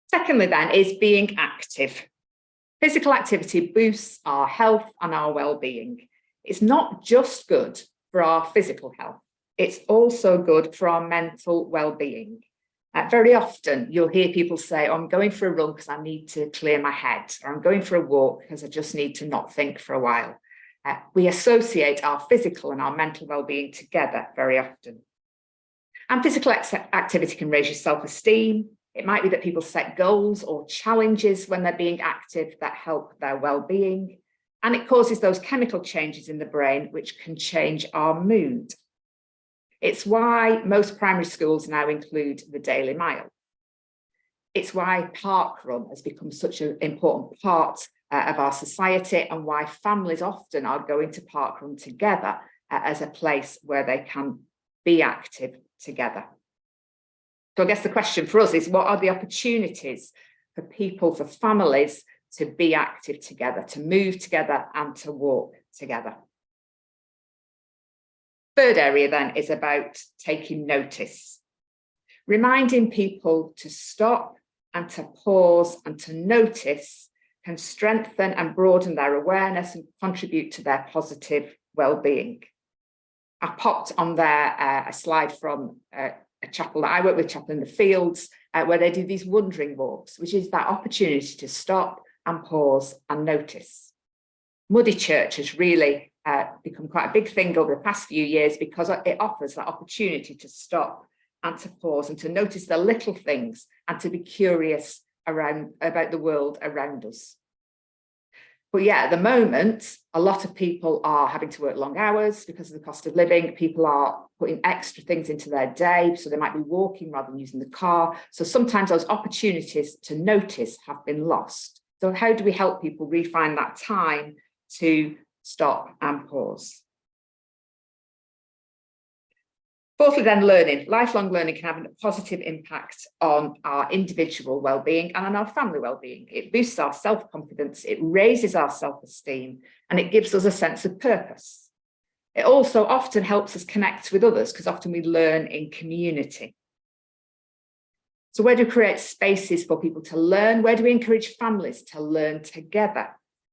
Secondly then is being active. Physical activity boosts our health and our well-being. It's not just good for our physical health, it's also good for our mental well-being. Very often you'll hear people say, oh, I'm going for a run because I need to clear my head, or I'm going for a walk because I just need to not think for a while. We associate our physical and our mental well-being together very often. And physical activity can raise your self-esteem. It might be that people set goals or challenges when they're being active that help their well-being. And it causes those chemical changes in the brain which can change our mood. It's why most primary schools now include the Daily Mile. It's why parkrun has become such an important part of our society, and why families often are going to parkrun together as a place where they can be active together. So I guess the question for us is, what are the opportunities for people, for families to be active together, to move together and to walk together? Third area then is about taking notice. Reminding people to stop and to pause and to notice can strengthen and broaden their awareness and contribute to their positive well-being. I've popped on there a slide from a chapel that I work with, Chapel in the Fields, where they do these wandering walks, which is that opportunity to stop and pause and notice. Muddy Church has really become quite a big thing over the past few years because it offers that opportunity to stop and to pause and to notice the little things and to be curious about the world around us. But yeah, at the moment, a lot of people are having to work long hours because of the cost of living. People are putting extra things into their day, so they might be walking rather than using the car. So sometimes those opportunities to notice have been lost. So how do we help people refine that time to stop and pause? Fourthly, then, learning. Lifelong learning can have a positive impact on our individual well-being and on our family well-being. It boosts our self-confidence, it raises our self-esteem, and it gives us a sense of purpose. It also often helps us connect with others because often we learn in community. So where do we create spaces for people to learn? Where do we encourage families to learn together?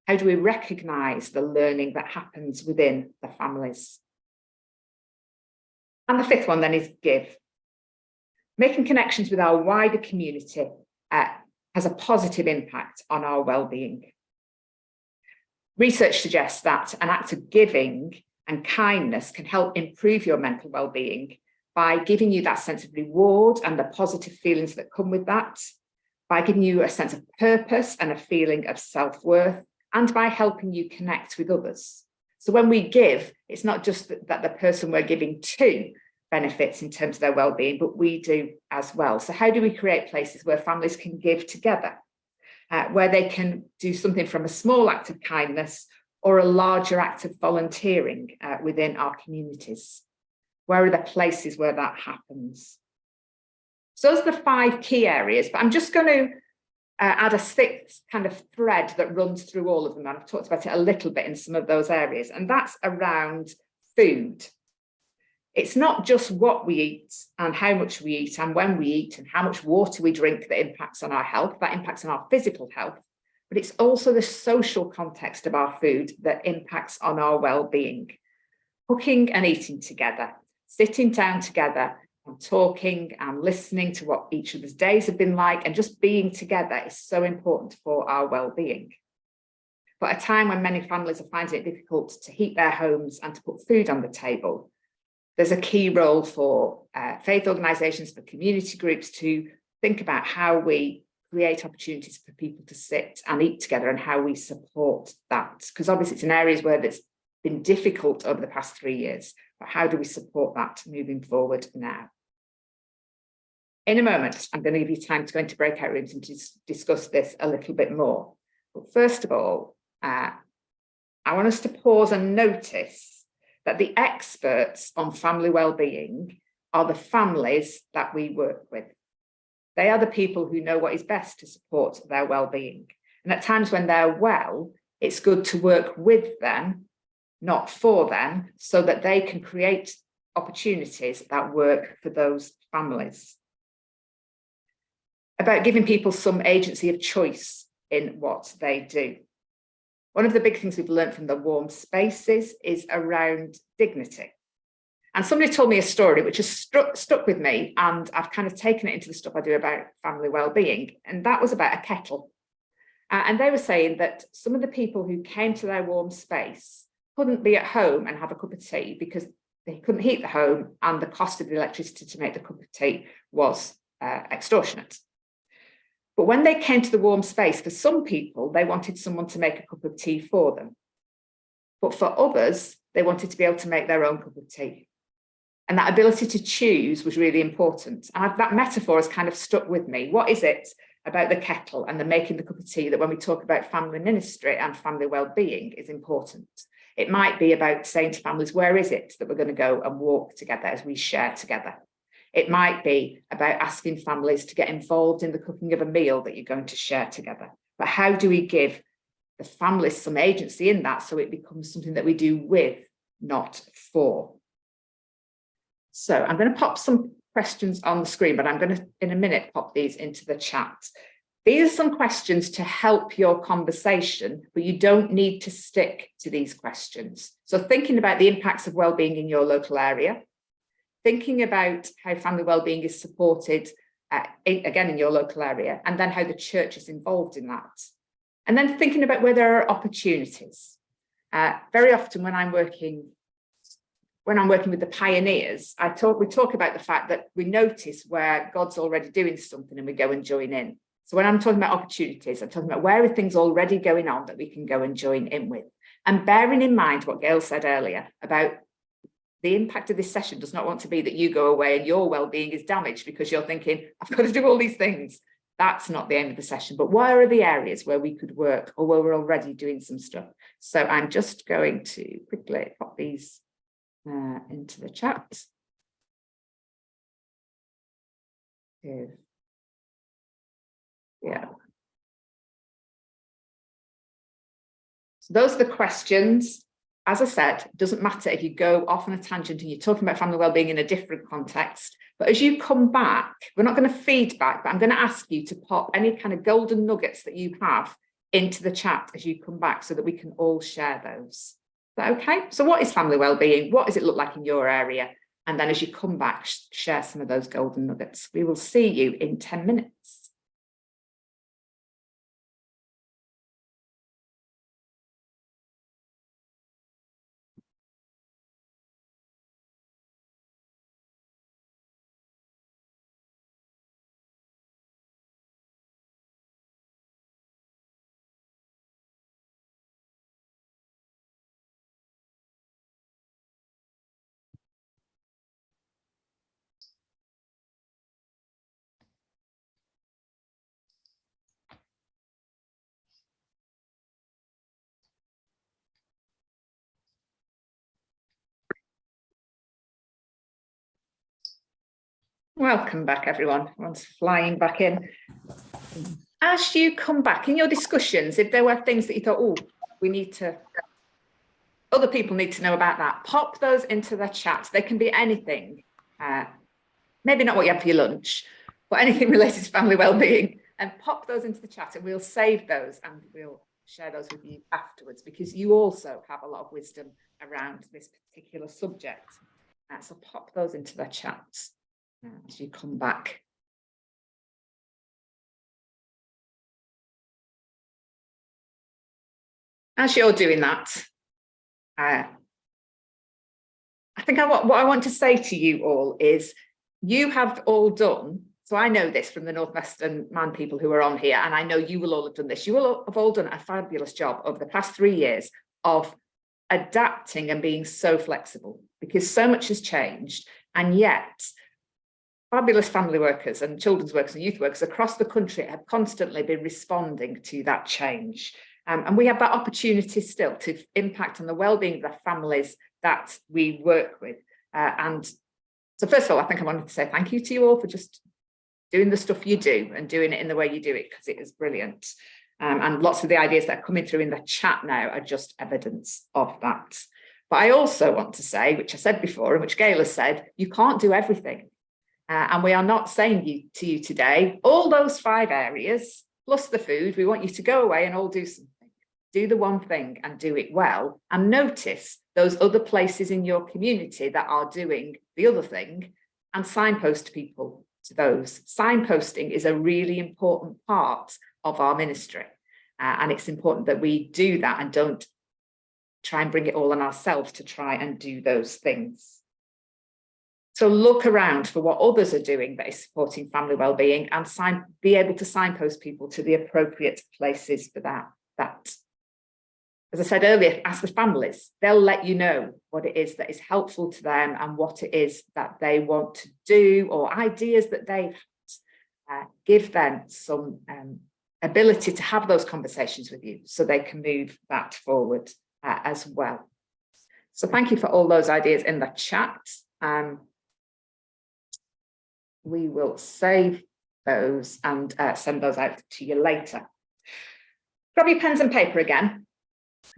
How do we recognise the learning that happens within the families? And the fifth one then is give. Making connections with our wider community has a positive impact on our well-being. Research suggests that an act of giving and kindness can help improve your mental well-being by giving you that sense of reward and the positive feelings that come with that, by giving you a sense of purpose and a feeling of self-worth, and by helping you connect with others. So when we give, it's not just that the person we're giving to benefits in terms of their well-being, but we do as well. So how do we create places where families can give together, where they can do something from a small act of kindness or a larger act of volunteering within our communities? Where are the places where that happens? So those are the 5 key areas, but I'm just going to add a 6th kind of thread that runs through all of them. And I've talked about it a little bit in some of those areas, and that's around food. It's not just what we eat and how much we eat and when we eat and how much water we drink that impacts on our health, that impacts on our physical health, but it's also the social context of our food that impacts on our well-being. Cooking and eating together, sitting down together and talking and listening to what each other's days have been like, and just being together is so important for our well-being. But at a time when many families are finding it difficult to heat their homes and to put food on the table, there's a key role for faith organisations, for community groups to think about how we create opportunities for people to sit and eat together and how we support that. Because obviously it's in areas where it's been difficult over the past 3 years, but how do we support that moving forward now? In a moment, I'm going to give you time to go into breakout rooms and to discuss this a little bit more. But first of all, I want us to pause and notice that the experts on family well-being are the families that we work with. They are the people who know what is best to support their well-being. And at times when they're well, it's good to work with them, not for them, so that they can create opportunities that work for those families. About giving people some agency of choice in what they do. One of the big things we've learned from the warm spaces is around dignity. And somebody told me a story which has stuck with me, and I've kind of taken it into the stuff I do about family well-being, and that was about a kettle. And they were saying that some of the people who came to their warm space couldn't be at home and have a cup of tea because they couldn't heat the home, and the cost of the electricity to make the cup of tea was extortionate. But when they came to the warm space, for some people, they wanted someone to make a cup of tea for them. But for others, they wanted to be able to make their own cup of tea. And that ability to choose was really important. And that metaphor has kind of stuck with me. What is it about the kettle and the making the cup of tea that when we talk about family ministry and family well-being is important? It might be about saying to families, where is it that we're going to go and walk together as we share together? It might be about asking families to get involved in the cooking of a meal that you're going to share together. But how do we give the families some agency in that so it becomes something that we do with, not for? So I'm going to pop some questions on the screen, but I'm going to, in a minute, pop these into the chat. These are some questions to help your conversation, but you don't need to stick to these questions. So thinking about the impacts of wellbeing in your local area, thinking about how family wellbeing is supported, again, in your local area, and then how the church is involved in that. And then thinking about where there are opportunities. Very often when I'm working with the pioneers, we talk about the fact that we notice where God's already doing something and we go and join in. So when I'm talking about opportunities, I'm talking about where are things already going on that we can go and join in with. And bearing in mind what Gail said earlier about the impact of this session does not want to be that you go away and your well-being is damaged because you're thinking, I've got to do all these things. That's not the aim of the session. But where are the areas where we could work or where we're already doing some stuff? So I'm just going to quickly pop these into the chat. Yeah. So those are the questions. As I said, it doesn't matter if you go off on a tangent and you're talking about family wellbeing in a different context, but as you come back, we're not going to feed back, but I'm going to ask you to pop any kind of golden nuggets that you have into the chat as you come back so that we can all share those. Is that okay? So what is family wellbeing? What does it look like in your area? And then as you come back, share some of those golden nuggets. We will see you in 10 minutes. Welcome back, everyone. Everyone's flying back in. As you come back in your discussions, if there were things that you thought, oh, other people need to know about that, pop those into the chat. They can be anything. Maybe not what you have for your lunch, but anything related to family wellbeing. And pop those into the chat and we'll save those and we'll share those with you afterwards because you also have a lot of wisdom around this particular subject. So pop those into the chat as you come back. As you're doing that, I think what I want to say to you all is you have all done, so I know this from the Northwestern Man people who are on here, and I know you will all have done this. You will have all done a fabulous job over the past 3 years of adapting and being so flexible because so much has changed, and yet fabulous family workers and children's workers and youth workers across the country have constantly been responding to that change. And we have that opportunity still to impact on the well-being of the families that we work with. And so first of all, I think I wanted to say thank you to you all for just doing the stuff you do and doing it in the way you do it, because it is brilliant. And lots of the ideas that are coming through in the chat now are just evidence of that. But I also want to say, which I said before, and which Gail has said, you can't do everything. And we are not saying to you today, all those 5 areas, plus the food, we want you to go away and all do something. Do the one thing and do it well. And notice those other places in your community that are doing the other thing and signpost people to those. Signposting is a really important part of our ministry. And it's important that we do that and don't try and bring it all on ourselves to try and do those things. So look around for what others are doing that is supporting family wellbeing and be able to signpost people to the appropriate places for that. As I said earlier, ask the families. They'll let you know what it is that is helpful to them and what it is that they want to do or ideas that they've had. Give them some ability to have those conversations with you so they can move that forward as well. So thank you for all those ideas in the chat. We will save those and send those out to you later. Grab your pens and paper again.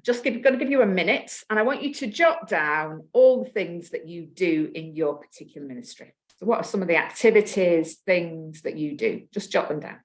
Going to give you a minute, and I want you to jot down all the things that you do in your particular ministry. So what are some of the activities, things that you do? Just jot them down.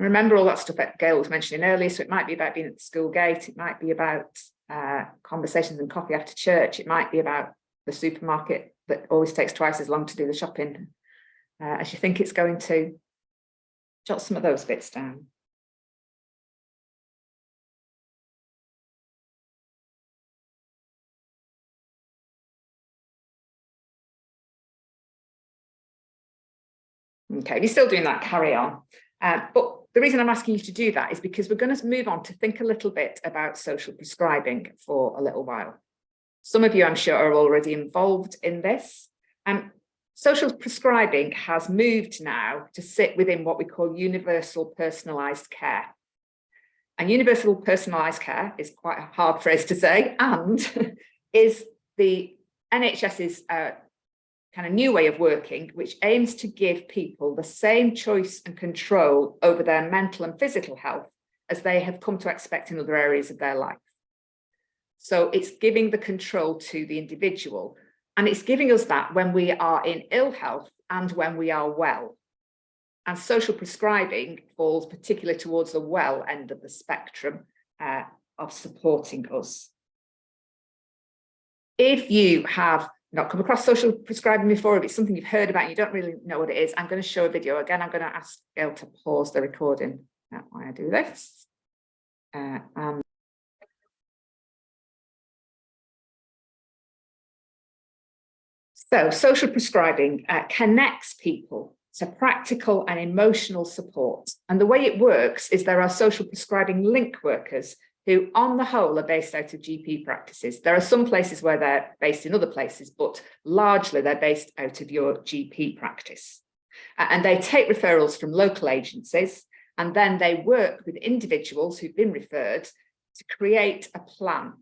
Remember all that stuff that Gail was mentioning earlier. So it might be about being at the school gate. It might be about conversations and coffee after church. It might be about the supermarket that always takes twice as long to do the shopping as you think it's going to. Jot some of those bits down. Okay, if you're still doing that, carry on. But the reason I'm asking you to do that is because we're going to move on to think a little bit about social prescribing for a little while. Some of you, I'm sure, are already involved in this. Social prescribing has moved now to sit within what we call universal personalised care. And universal personalised care is quite a hard phrase to say, and is the NHS's kind of new way of working, which aims to give people the same choice and control over their mental and physical health as they have come to expect in other areas of their life. So it's giving the control to the individual, and it's giving us that when we are in ill health and when we are well. And social prescribing falls particularly towards the well end of the spectrum of supporting us. If you have not come across social prescribing before, if it's something you've heard about and you don't really know what it is, I'm going to show a video. Again, I'm going to ask Gail to pause the recording while I do this. So social prescribing connects people to practical and emotional support. And the way it works is there are social prescribing link workers who on the whole are based out of GP practices. There are some places where they're based in other places, but largely they're based out of your GP practice. And they take referrals from local agencies, and then they work with individuals who've been referred to create a plan.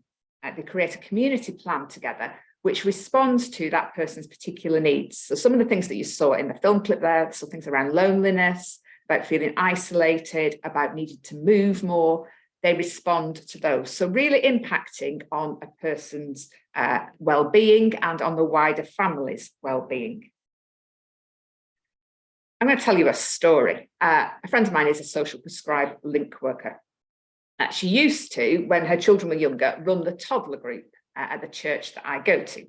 They create a community plan together, which responds to that person's particular needs. So some of the things that you saw in the film clip there, some things around loneliness, about feeling isolated, about needing to move more, they respond to those. So really impacting on a person's well-being and on the wider family's well-being. I'm going to tell you a story. A friend of mine is a social prescribed link worker. She used to, when her children were younger, run the toddler group at the church that I go to.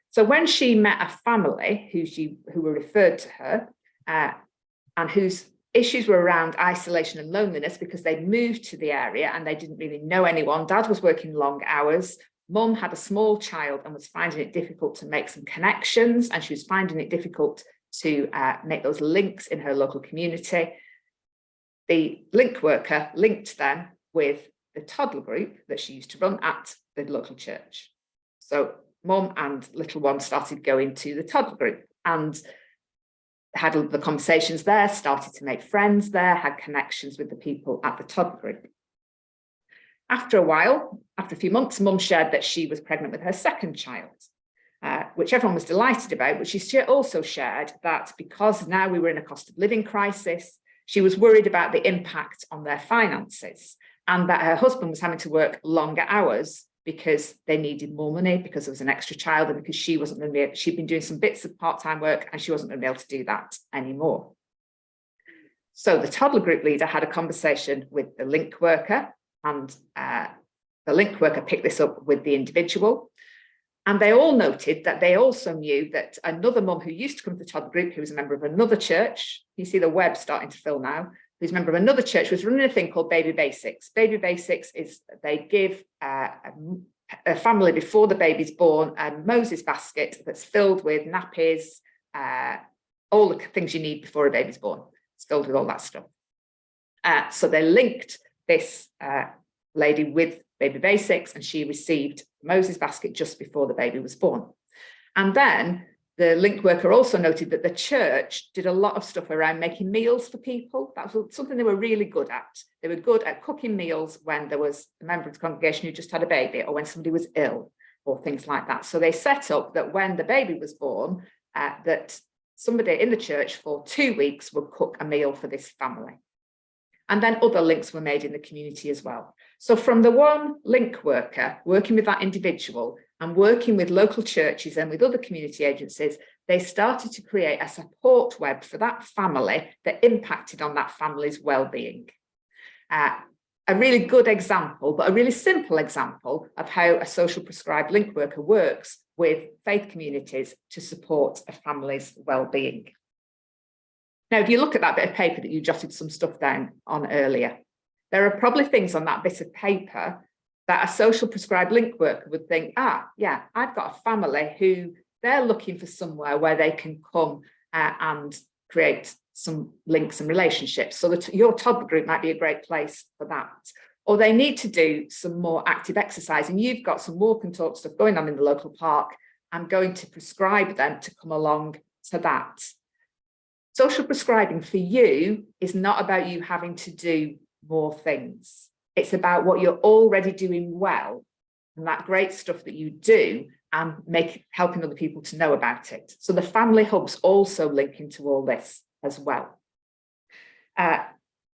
So when she met a family who were referred to her and whose issues were around isolation and loneliness because they'd moved to the area and they didn't really know anyone. Dad was working long hours. Mum had a small child and was finding it difficult to make some connections, and she was finding it difficult to make those links in her local community. The link worker linked them with the toddler group that she used to run at the local church. So mum and little one started going to the toddler group and had the conversations there, started to make friends there, had connections with the people at the toddler group. After a while, after a few months, mum shared that she was pregnant with her second child, which everyone was delighted about, but she also shared that because now we were in a cost of living crisis, she was worried about the impact on their finances, and that her husband was having to work longer hours because they needed more money, because there was an extra child, and because she wasn't going to be, she'd been doing some bits of part-time work and she wasn't going to be able to do that anymore. So the toddler group leader had a conversation with the link worker, and the link worker picked this up with the individual. And they all noted that they also knew that another mum who used to come to the toddler group, who was a member of another church, you see the web starting to fill now, who's a member of another church, was running a thing called Baby Basics. Baby Basics is they give a family before the baby's born a Moses basket that's filled with nappies, all the things you need before a baby's born. It's filled with all that stuff. So they linked this lady with Baby Basics, and she received Moses basket just before the baby was born. And then the link worker also noted that the church did a lot of stuff around making meals for people. That was something they were really good at. They were good at cooking meals when there was a member of the congregation who just had a baby, or when somebody was ill, or things like that. So they set up that when the baby was born, that somebody in the church for 2 weeks would cook a meal for this family. And then other links were made in the community as well. So from the one link worker working with that individual, And working with local churches and with other community agencies, they started to create a support web for that family that impacted on that family's well-being. A really good example, but a really simple example of how a social prescribed link worker works with faith communities to support a family's well-being. Now, if you look at that bit of paper that you jotted some stuff down on earlier, there are probably things on that bit of paper that a social prescribed link worker would think, yeah, I've got a family who they're looking for somewhere where they can come and create some links and relationships. So that your toddler group might be a great place for that. Or they need to do some more active exercise and you've got some walk and talk stuff going on in the local park. I'm going to prescribe them to come along to that. Social prescribing for you is not about you having to do more things. It's about what you're already doing well and that great stuff that you do and helping other people to know about it. So the family hubs also link into all this as well.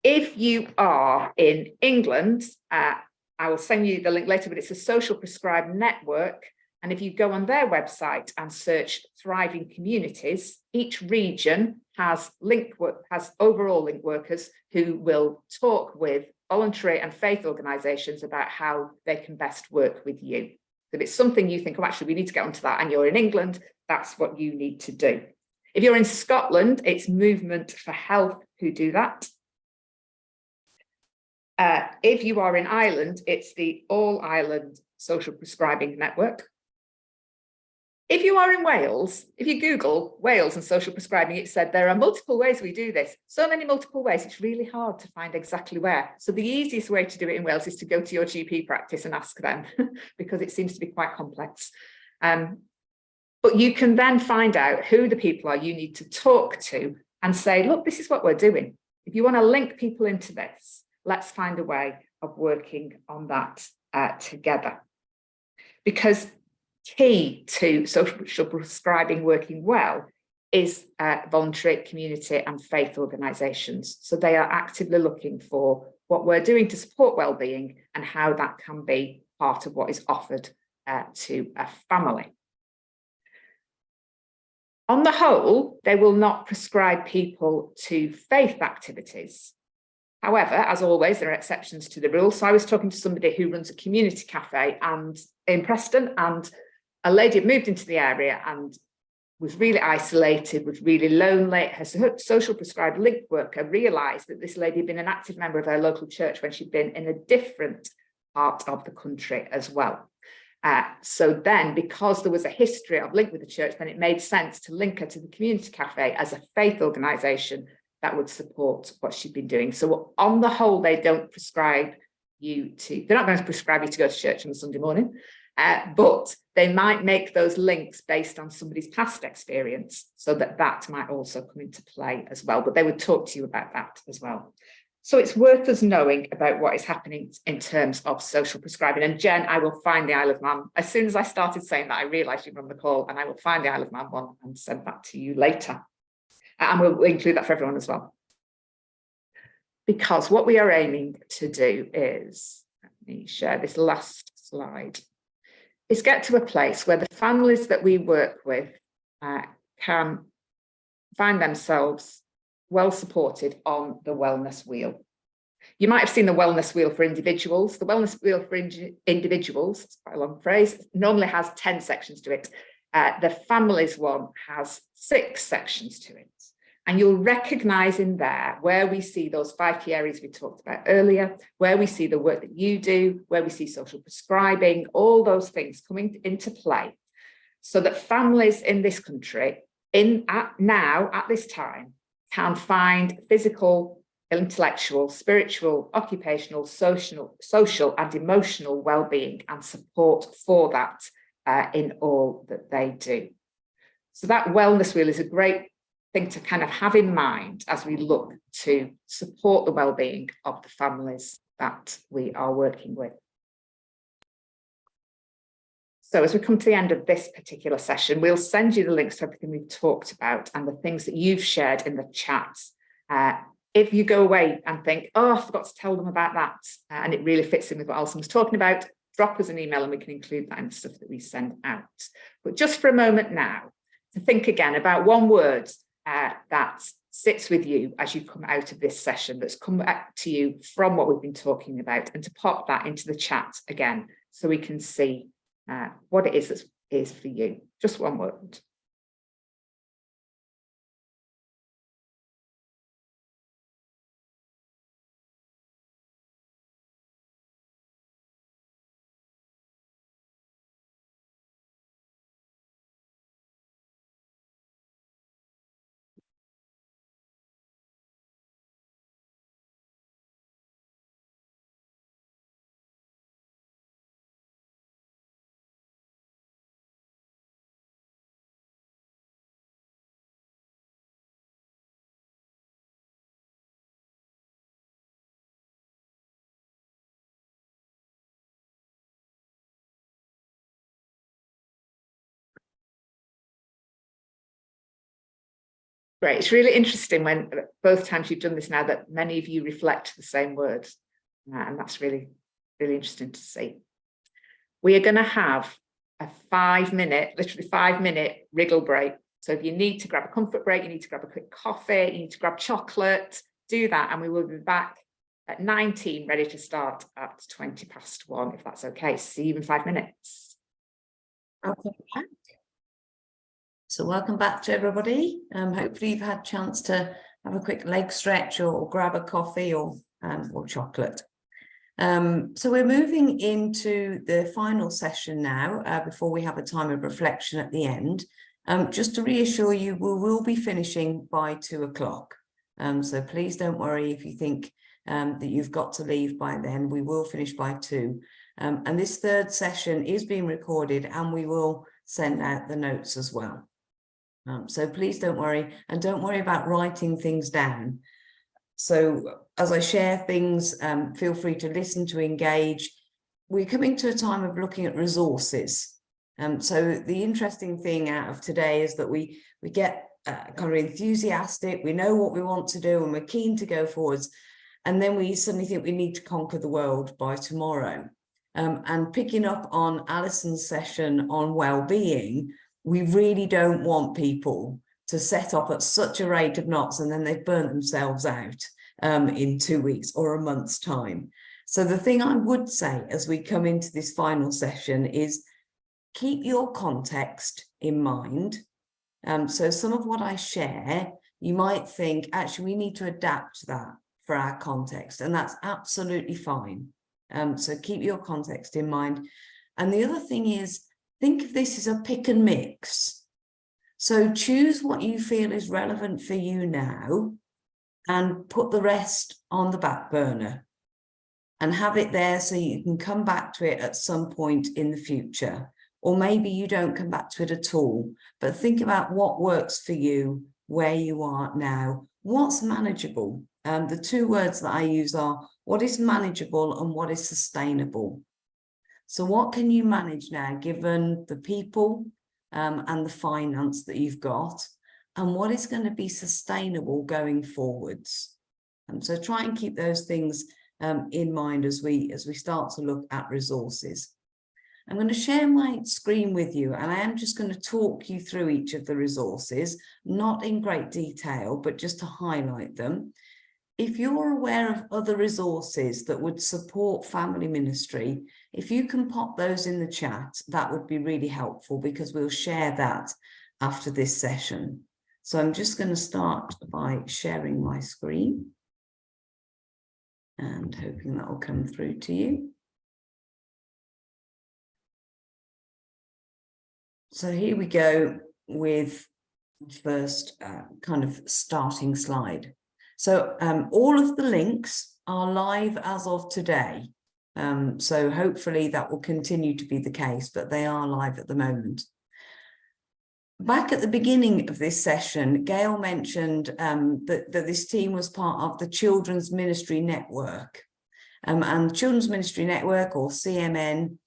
If you are in England, I will send you the link later, but it's a social prescribed network. And if you go on their website and search thriving communities, each region has overall link workers who will talk with voluntary and faith organisations about how they can best work with you. If it's something you think, oh, actually, we need to get onto that, and you're in England, that's what you need to do. If you're in Scotland, it's Movement for Health who do that. If you are in Ireland, it's the All Ireland Social Prescribing Network. If you are in Wales, if you Google Wales and social prescribing, it said there are multiple ways we do this. So many multiple ways, it's really hard to find exactly where. So the easiest way to do it in Wales is to go to your GP practice and ask them because it seems to be quite complex. But you can then find out who the people are you need to talk to and say, look, this is what we're doing. If you want to link people into this, let's find a way of working on that together. Because key to social prescribing working well is voluntary, community and faith organisations. So they are actively looking for what we're doing to support wellbeing and how that can be part of what is offered to a family. On the whole, they will not prescribe people to faith activities. However, as always, there are exceptions to the rule. So I was talking to somebody who runs a community cafe in Preston, and a lady had moved into the area and was really isolated, was really lonely. Her social prescribed link worker realised that this lady had been an active member of her local church when she'd been in a different part of the country as well. So then, because there was a history of link with the church, then it made sense to link her to the community cafe as a faith organisation that would support what she'd been doing. So on the whole, they don't prescribe you to, they're not going to prescribe you to go to church on a Sunday morning, but they might make those links based on somebody's past experience so that might also come into play as well. But they would talk to you about that as well. So it's worth us knowing about what is happening in terms of social prescribing. And Jen, I will find the Isle of Man. As soon as I started saying that, I realised you'd run the call, and I will find the Isle of Man one and send that to you later. And we'll include that for everyone as well. Because what we are aiming to do is, let me share this last slide, is get to a place where the families that we work with can find themselves well supported on the wellness wheel. You might have seen the wellness wheel for individuals. The wellness wheel for individuals, it's quite a long phrase, normally has 10 sections to it. The families one has 6 sections to it. And you'll recognise in there where we see those 5 key areas we talked about earlier, where we see the work that you do, where we see social prescribing, all those things coming into play so that families in this country at this time can find physical, intellectual, spiritual, occupational, social and emotional well-being and support for that in all that they do. So that wellness wheel is a great thing to kind of have in mind as we look to support the well-being of the families that we are working with. So as we come to the end of this particular session, we'll send you the links to everything we've talked about and the things that you've shared in the chat. If you go away and think, oh, I forgot to tell them about that, and it really fits in with what Alison was talking about, drop us an email and we can include that in the stuff that we send out. But just for a moment now, to think again about one word that sits with you as you come out of this session, that's come back to you from what we've been talking about, and to pop that into the chat again so we can see what it is that is for you. Just one word. Great. It's really interesting when both times you've done this now that many of you reflect the same words. And that's really, really interesting to see. We are going to have a 5-minute, literally 5-minute wriggle break. So if you need to grab a comfort break, you need to grab a quick coffee, you need to grab chocolate, do that. And we will be back at 19, ready to start at 1:20, if that's okay. See you in 5 minutes. Okay. So welcome back to everybody. Hopefully you've had a chance to have a quick leg stretch or grab a coffee or chocolate. So we're moving into the final session now, before we have a time of reflection at the end. Just to reassure you, we will be finishing by 2 o'clock. So please don't worry if you think that you've got to leave by then. We will finish by 2. And this third session is being recorded, and we will send out the notes as well. So please don't worry, and don't worry about writing things down. So as I share things, feel free to listen, to engage. We're coming to a time of looking at resources. So the interesting thing out of today is that we get kind of enthusiastic, we know what we want to do and we're keen to go forwards. And then we suddenly think we need to conquer the world by tomorrow. And picking up on Alison's session on well-being, we really don't want people to set off at such a rate of knots and then they've burnt themselves out in 2 weeks or a month's time. So the thing I would say as we come into this final session is keep your context in mind. So some of what I share, you might think, actually, we need to adapt that for our context, and that's absolutely fine. So keep your context in mind. And the other thing is, think of this as a pick and mix. So choose what you feel is relevant for you now and put the rest on the back burner and have it there so you can come back to it at some point in the future. Or maybe you don't come back to it at all, but think about what works for you, where you are now, what's manageable. The 2 words that I use are what is manageable and what is sustainable. So what can you manage now, given the people and the finance that you've got, and what is going to be sustainable going forwards? So try and keep those things in mind as we start to look at resources. I'm going to share my screen with you, and I am just going to talk you through each of the resources, not in great detail, but just to highlight them. If you're aware of other resources that would support family ministry, if you can pop those in the chat, that would be really helpful, because we'll share that after this session. So I'm just going to start by sharing my screen and hoping that will come through to you. So here we go with the first kind of starting slide. So all of the links are live as of today. So hopefully that will continue to be the case, but they are live at the moment. Back at the beginning of this session, Gail mentioned that this team was part of the Children's Ministry Network. And Children's Ministry Network, or CMN,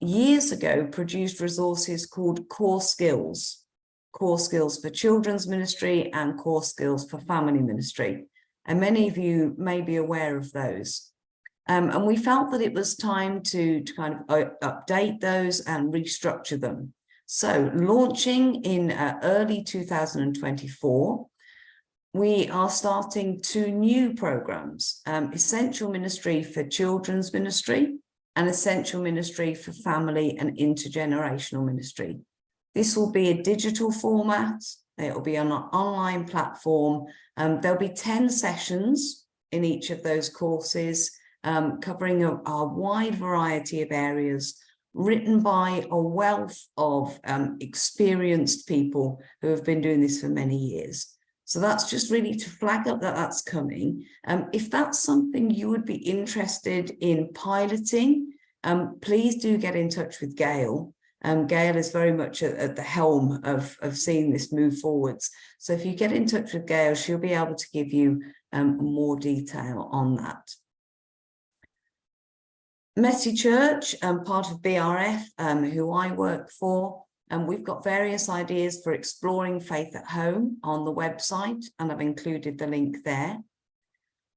years ago produced resources called Core Skills for children's ministry and Core Skills for family ministry. And many of you may be aware of those. And we felt that it was time to kind of update those and restructure them. So launching in early 2024, we are starting 2 new programs, Essential Ministry for Children's Ministry and Essential Ministry for Family and Intergenerational Ministry. This will be a digital format. It will be on an online platform. There'll be 10 sessions in each of those courses, covering a wide variety of areas, written by a wealth of experienced people who have been doing this for many years. So that's just really to flag up that that's coming. If that's something you would be interested in piloting, please do get in touch with Gail. Gail is very much at the helm of seeing this move forwards. So if you get in touch with Gail, she'll be able to give you more detail on that. Messy Church, part of BRF, who I work for, and we've got various ideas for exploring faith at home on the website, and I've included the link there.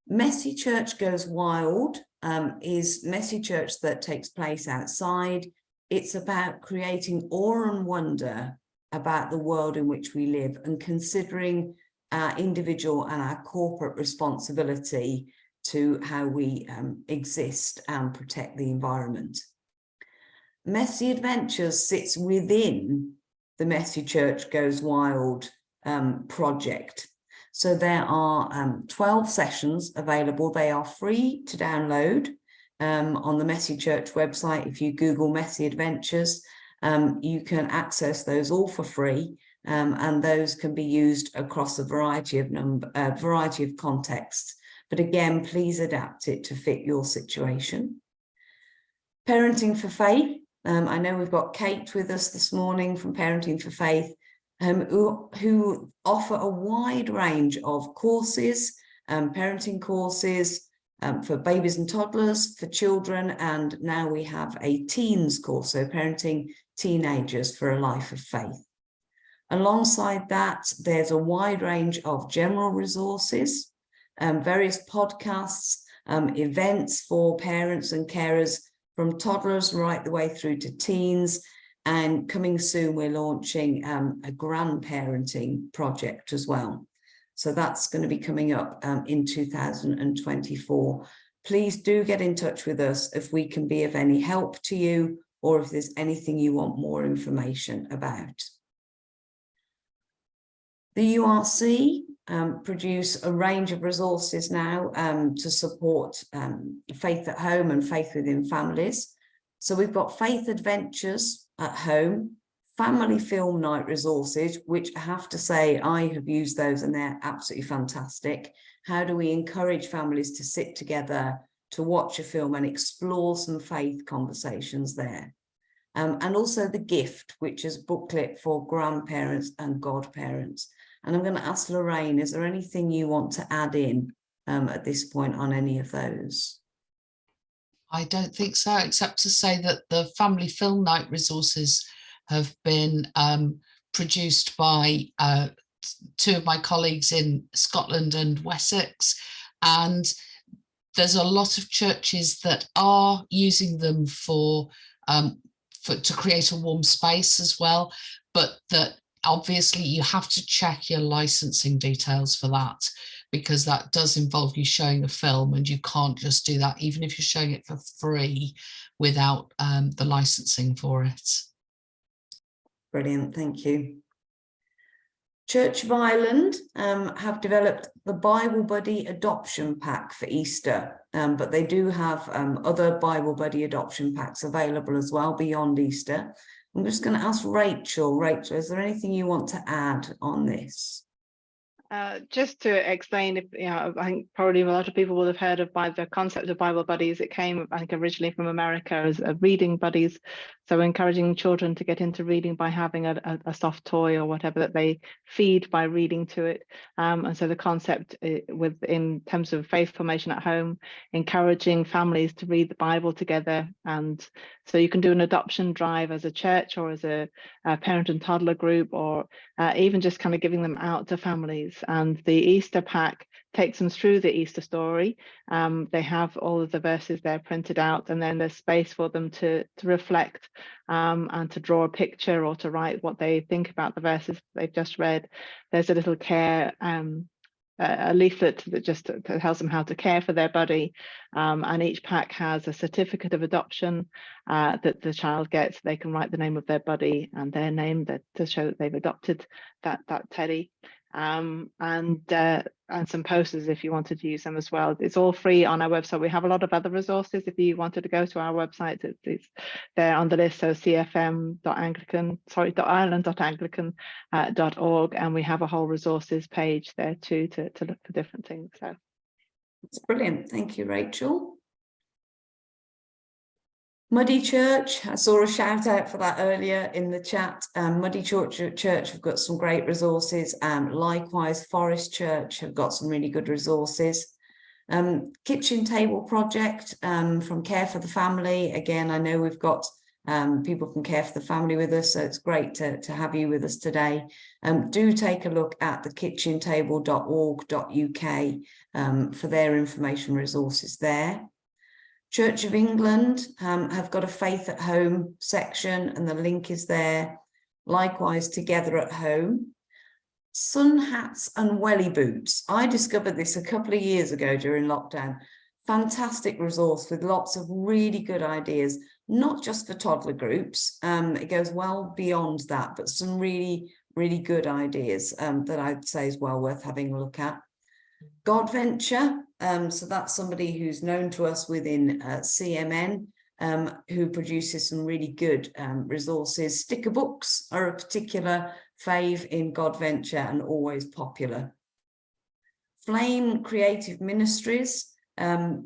Messy Church Goes Wild is Messy Church that takes place outside. It's about creating awe and wonder about the world in which we live and considering our individual and our corporate responsibility to how we exist and protect the environment. Messy Adventures sits within the Messy Church Goes Wild project. So there are 12 sessions available. They are free to download on the Messy Church website. If you Google Messy Adventures, you can access those all for free, and those can be used across a variety of contexts. But again, please adapt it to fit your situation. Parenting for Faith. I know we've got Kate with us this morning from Parenting for Faith, who offer a wide range of courses, parenting courses for babies and toddlers, for children, and now we have a teens course, so parenting teenagers for a life of faith. Alongside that, there's a wide range of general resources, various podcasts, events for parents and carers from toddlers right the way through to teens. And coming soon, we're launching a grandparenting project as well. So that's going to be coming up in 2024. Please do get in touch with us if we can be of any help to you, or if there's anything you want more information about. The URC produce a range of resources now to support faith at home and faith within families. So we've got Faith Adventures at Home, family film night resources, which I have to say I have used those and they're absolutely fantastic. How do we encourage families to sit together to watch a film and explore some faith conversations there? And also The Gift, which is a booklet for grandparents and godparents. And I'm going to ask Lorraine, is there anything you want to add in at this point on any of those? I don't think so, except to say that the family film night resources have been produced by 2 of my colleagues in Scotland and Wessex, and there's a lot of churches that are using them to create a warm space as well, but that obviously you have to check your licensing details for that, because that does involve you showing a film, and you can't just do that even if you're showing it for free without the licensing for it. Brilliant, thank you. Church of Ireland have developed the Bible Buddy adoption pack for Easter, but they do have other Bible Buddy adoption packs available as well beyond Easter. I'm just going to ask Rachel. Rachel, is there anything you want to add on this? Just to explain, I think probably a lot of people will have heard of the concept of Bible buddies. It came, I think, originally from America as reading buddies. So encouraging children to get into reading by having a soft toy or whatever that they feed by reading to it. And so the concept in terms of faith formation at home, encouraging families to read the Bible together. And so you can do an adoption drive as a church or as a parent and toddler group, or even just kind of giving them out to families. and the Easter pack takes them through the Easter story. They have all of the verses there printed out, and then there's space for them to reflect and to draw a picture or to write what they think about the verses they've just read. There's a little care a leaflet that just tells them how to care for their buddy, and each pack has a certificate of adoption that the child gets. They can write the name of their buddy and their name to show that they've adopted that teddy, and some posters if you wanted to use them as well. It's all free on our website. We have a lot of other resources if you wanted to go to our website. It's there on the list, so ireland.anglican.org, and we have a whole resources page there too to look for different things. So it's brilliant. Thank you, Rachel. Muddy Church, I saw a shout out for that earlier in the chat. Muddy Church have got some great resources. Likewise, Forest Church have got some really good resources. Kitchen Table Project from Care for the Family. Again, I know we've got people from Care for the Family with us, so it's great to have you with us today. Do take a look at the kitchentable.org.uk for their information resources there. Church of England have got a Faith at Home section, and the link is there. Likewise, Together at Home. Sun hats and welly boots. I discovered this a couple of years ago during lockdown. Fantastic resource with lots of really good ideas, not just for toddler groups. It goes well beyond that, but some really, really good ideas that I'd say is well worth having a look at. God Venture, so that's somebody who's known to us within CMN, who produces some really good resources. Sticker books are a particular fave in God Venture and always popular. Flame Creative Ministries,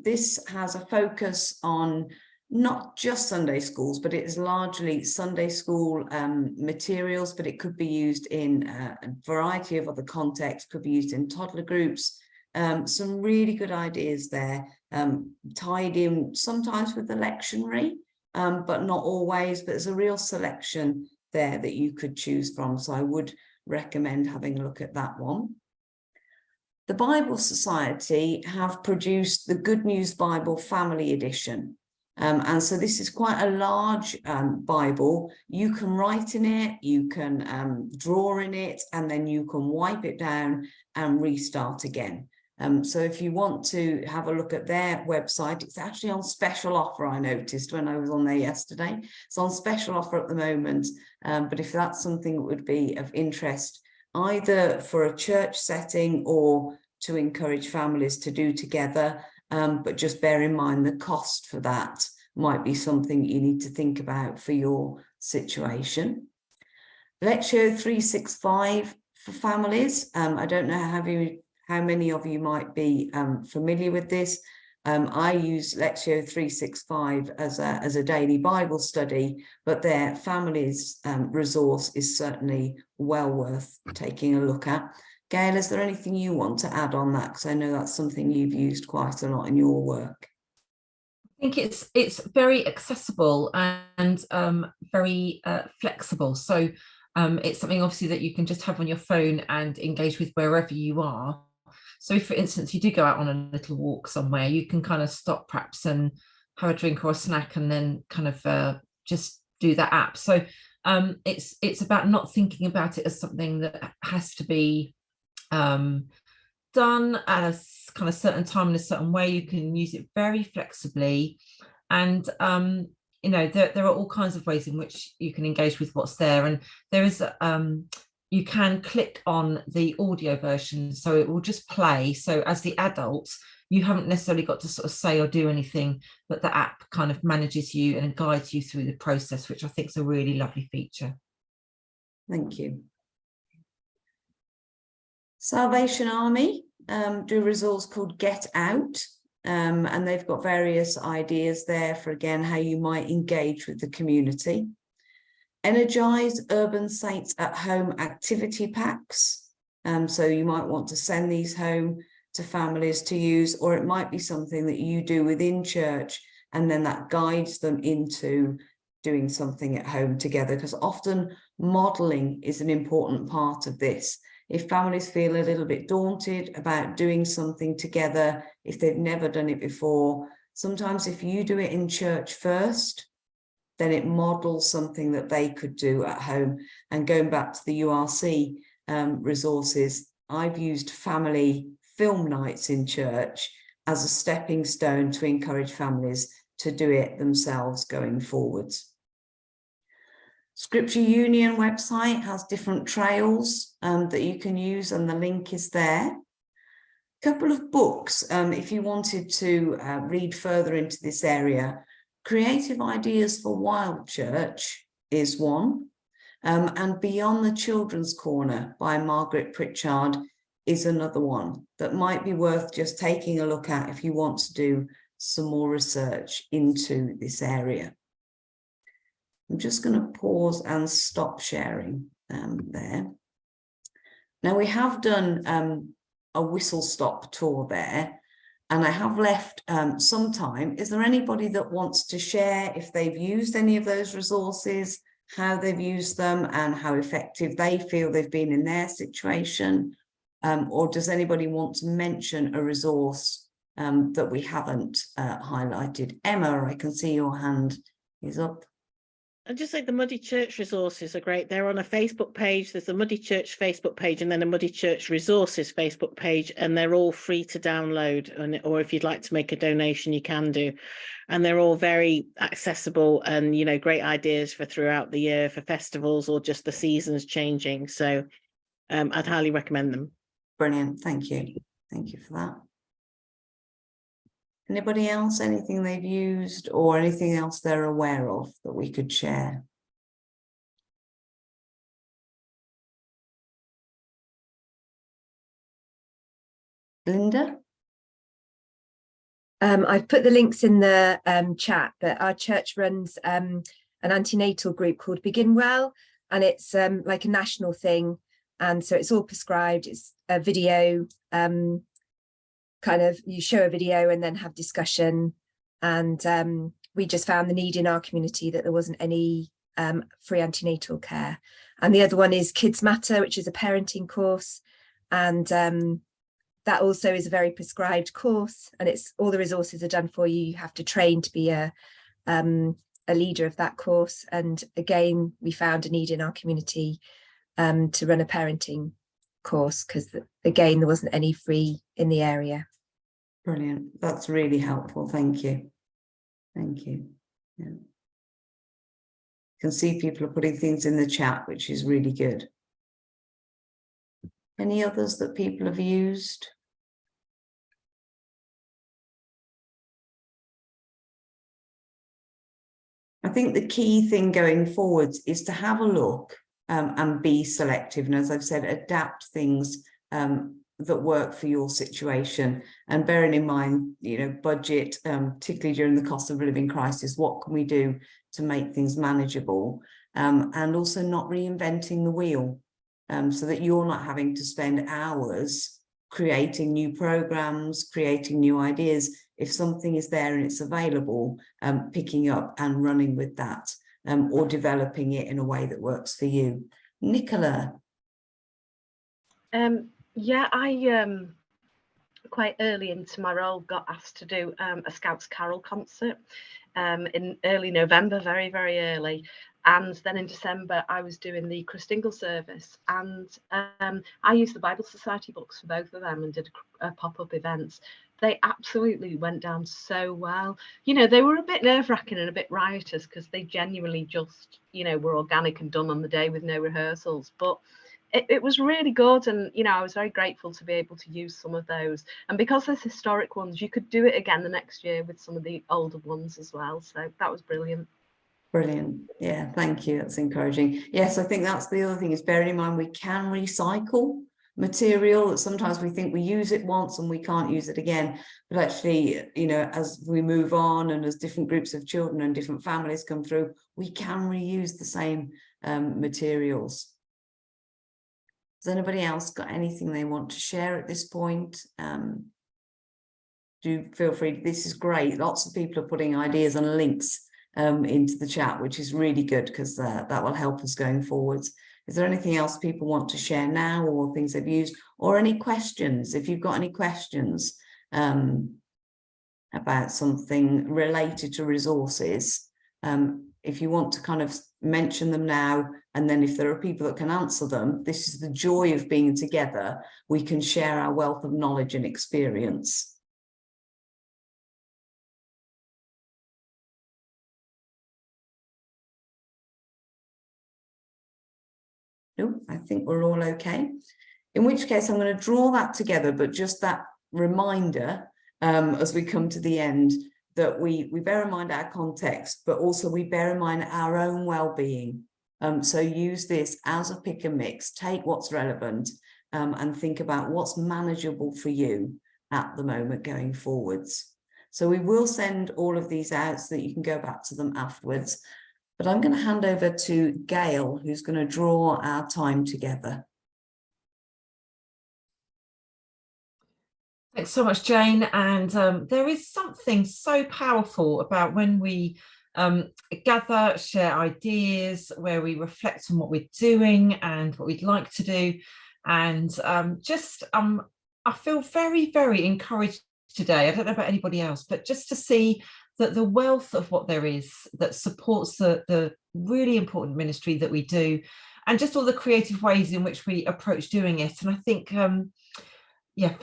this has a focus on not just Sunday schools, but it is largely Sunday school materials, but it could be used in a variety of other contexts, could be used in toddler groups. Some really good ideas there, tied in sometimes with the lectionary, but not always, but there's a real selection there that you could choose from. So I would recommend having a look at that one. The Bible Society have produced the Good News Bible Family Edition. And so this is quite a large Bible. You can write in it, you can draw in it, and then you can wipe it down and restart again. So if you want to have a look at their website, it's actually on special offer, I noticed when I was on there yesterday. It's on special offer at the moment, but if that's something that would be of interest, either for a church setting or to encourage families to do together, but just bear in mind the cost for that might be something you need to think about for your situation. Lectio 365 for families. I don't know how many of you might be familiar with this. I use Lectio 365 as a daily Bible study, but their families resource is certainly well worth taking a look at. Gail, is there anything you want to add on that? Because I know that's something you've used quite a lot in your work. I think it's very accessible and very flexible. So it's something obviously that you can just have on your phone and engage with wherever you are. So if, for instance, you do go out on a little walk somewhere, you can kind of stop perhaps and have a drink or a snack and then kind of just do that app. So it's about not thinking about it as something that has to be done at a kind of certain time in a certain way. You can use it very flexibly, and you know, there are all kinds of ways in which you can engage with what's there. And there is you can click on the audio version, so it will just play. So as the adult, you haven't necessarily got to sort of say or do anything, but the app kind of manages you and guides you through the process, which I think is a really lovely feature. Thank you. Salvation Army do a resource called Get Out, and they've got various ideas there for, again, how you might engage with the community. Energize Urban Saints at Home activity packs. So you might want to send these home to families to use, or it might be something that you do within church, and then that guides them into doing something at home together, because often modeling is an important part of this. if families feel a little bit daunted about doing something together, if they've never done it before, sometimes if you do it in church first, then it models something that they could do at home. And going back to the URC resources, I've used family film nights in church as a stepping stone to encourage families to do it themselves going forwards. Scripture Union website has different trails that you can use, and the link is there. A couple of books, if you wanted to read further into this area. Creative Ideas for Wild Church is one, and Beyond the Children's Corner by Margaret Pritchard is another one that might be worth just taking a look at if you want to do some more research into this area. I'm just going to pause and stop sharing there. Now, we have done a whistle stop tour there, and I have left some time. Is there anybody that wants to share if they've used any of those resources, how they've used them and how effective they feel they've been in their situation? Or does anybody want to mention a resource that we haven't highlighted? Emma, I can see your hand is up. I'd just say the Muddy Church resources are great. They're on a Facebook page. There's a Muddy Church Facebook page and then a Muddy Church resources Facebook page, and they're all free to download. Or if you'd like to make a donation, you can do. And they're all very accessible and, you know, great ideas for throughout the year for festivals or just the seasons changing. So I'd highly recommend them. Brilliant. Thank you. Thank you for that. Anybody else, anything they've used or anything else they're aware of that we could share? Linda? I've put the links in the chat, but our church runs an antenatal group called Begin Well, and it's like a national thing. And so it's all prescribed. It's a video, kind of you show a video and then have discussion. And we just found the need in our community that there wasn't any free antenatal care. And the other one is Kids Matter, which is a parenting course. And that also is a very prescribed course, and it's all the resources are done for you. You have to train to be a leader of that course. And again, we found a need in our community to run a parenting course because, again, there wasn't any free in the area. Brilliant. That's really helpful. Thank you. Thank you. Yeah. You can see people are putting things in the chat, which is really good. Any others that people have used? I think the key thing going forwards is to have a look and be selective. And as I've said, adapt things that work for your situation. And bearing in mind, you know, budget, particularly during the cost of living crisis, what can we do to make things manageable? And also not reinventing the wheel, so that you're not having to spend hours creating new programs, creating new ideas. If something is there and it's available, picking up and running with that, or developing it in a way that works for you. Nicola. Yeah, I quite early into my role got asked to do a Scouts Carol concert in early November, very, very early. And then in December, I was doing the Christingle service, and I used the Bible Society books for both of them and did a pop-up events. They absolutely went down so well. You know, they were a bit nerve-wracking and a bit riotous because they genuinely just, you know, were organic and done on the day with no rehearsals. But it was really good, and you know, I was very grateful to be able to use some of those. And because there's historic ones, you could do it again the next year with some of the older ones as well. So that was brilliant. Brilliant. Yeah, thank you. That's encouraging. Yes, I think that's the other thing is bearing in mind we can recycle material that sometimes we think we use it once and we can't use it again. But actually, you know, as we move on and as different groups of children and different families come through, we can reuse the same materials. Has anybody else got anything they want to share at this point? Do feel free. This is great. Lots of people are putting ideas and links into the chat, which is really good because that will help us going forwards. Is there anything else people want to share now, or things they've used, or any questions? If you've got any questions about something related to resources, if you want to kind of mention them now, and then if there are people that can answer them, this is the joy of being together. We can share our wealth of knowledge and experience. No, I think we're all okay. In which case, I'm going to draw that together, but just that reminder as we come to the end, that we bear in mind our context, but also we bear in mind our own well-being. So use this as a pick and mix, take what's relevant and think about what's manageable for you at the moment going forwards. So we will send all of these out so that you can go back to them afterwards. But I'm going to hand over to Gail, who's going to draw our time together. Thanks so much, Jane. And there is something so powerful about when we gather, share ideas, where we reflect on what we're doing and what we'd like to do. And I feel very, very encouraged today. I don't know about anybody else, but just to see that the wealth of what there is that supports the really important ministry that we do, and just all the creative ways in which we approach doing it. And I think, yeah,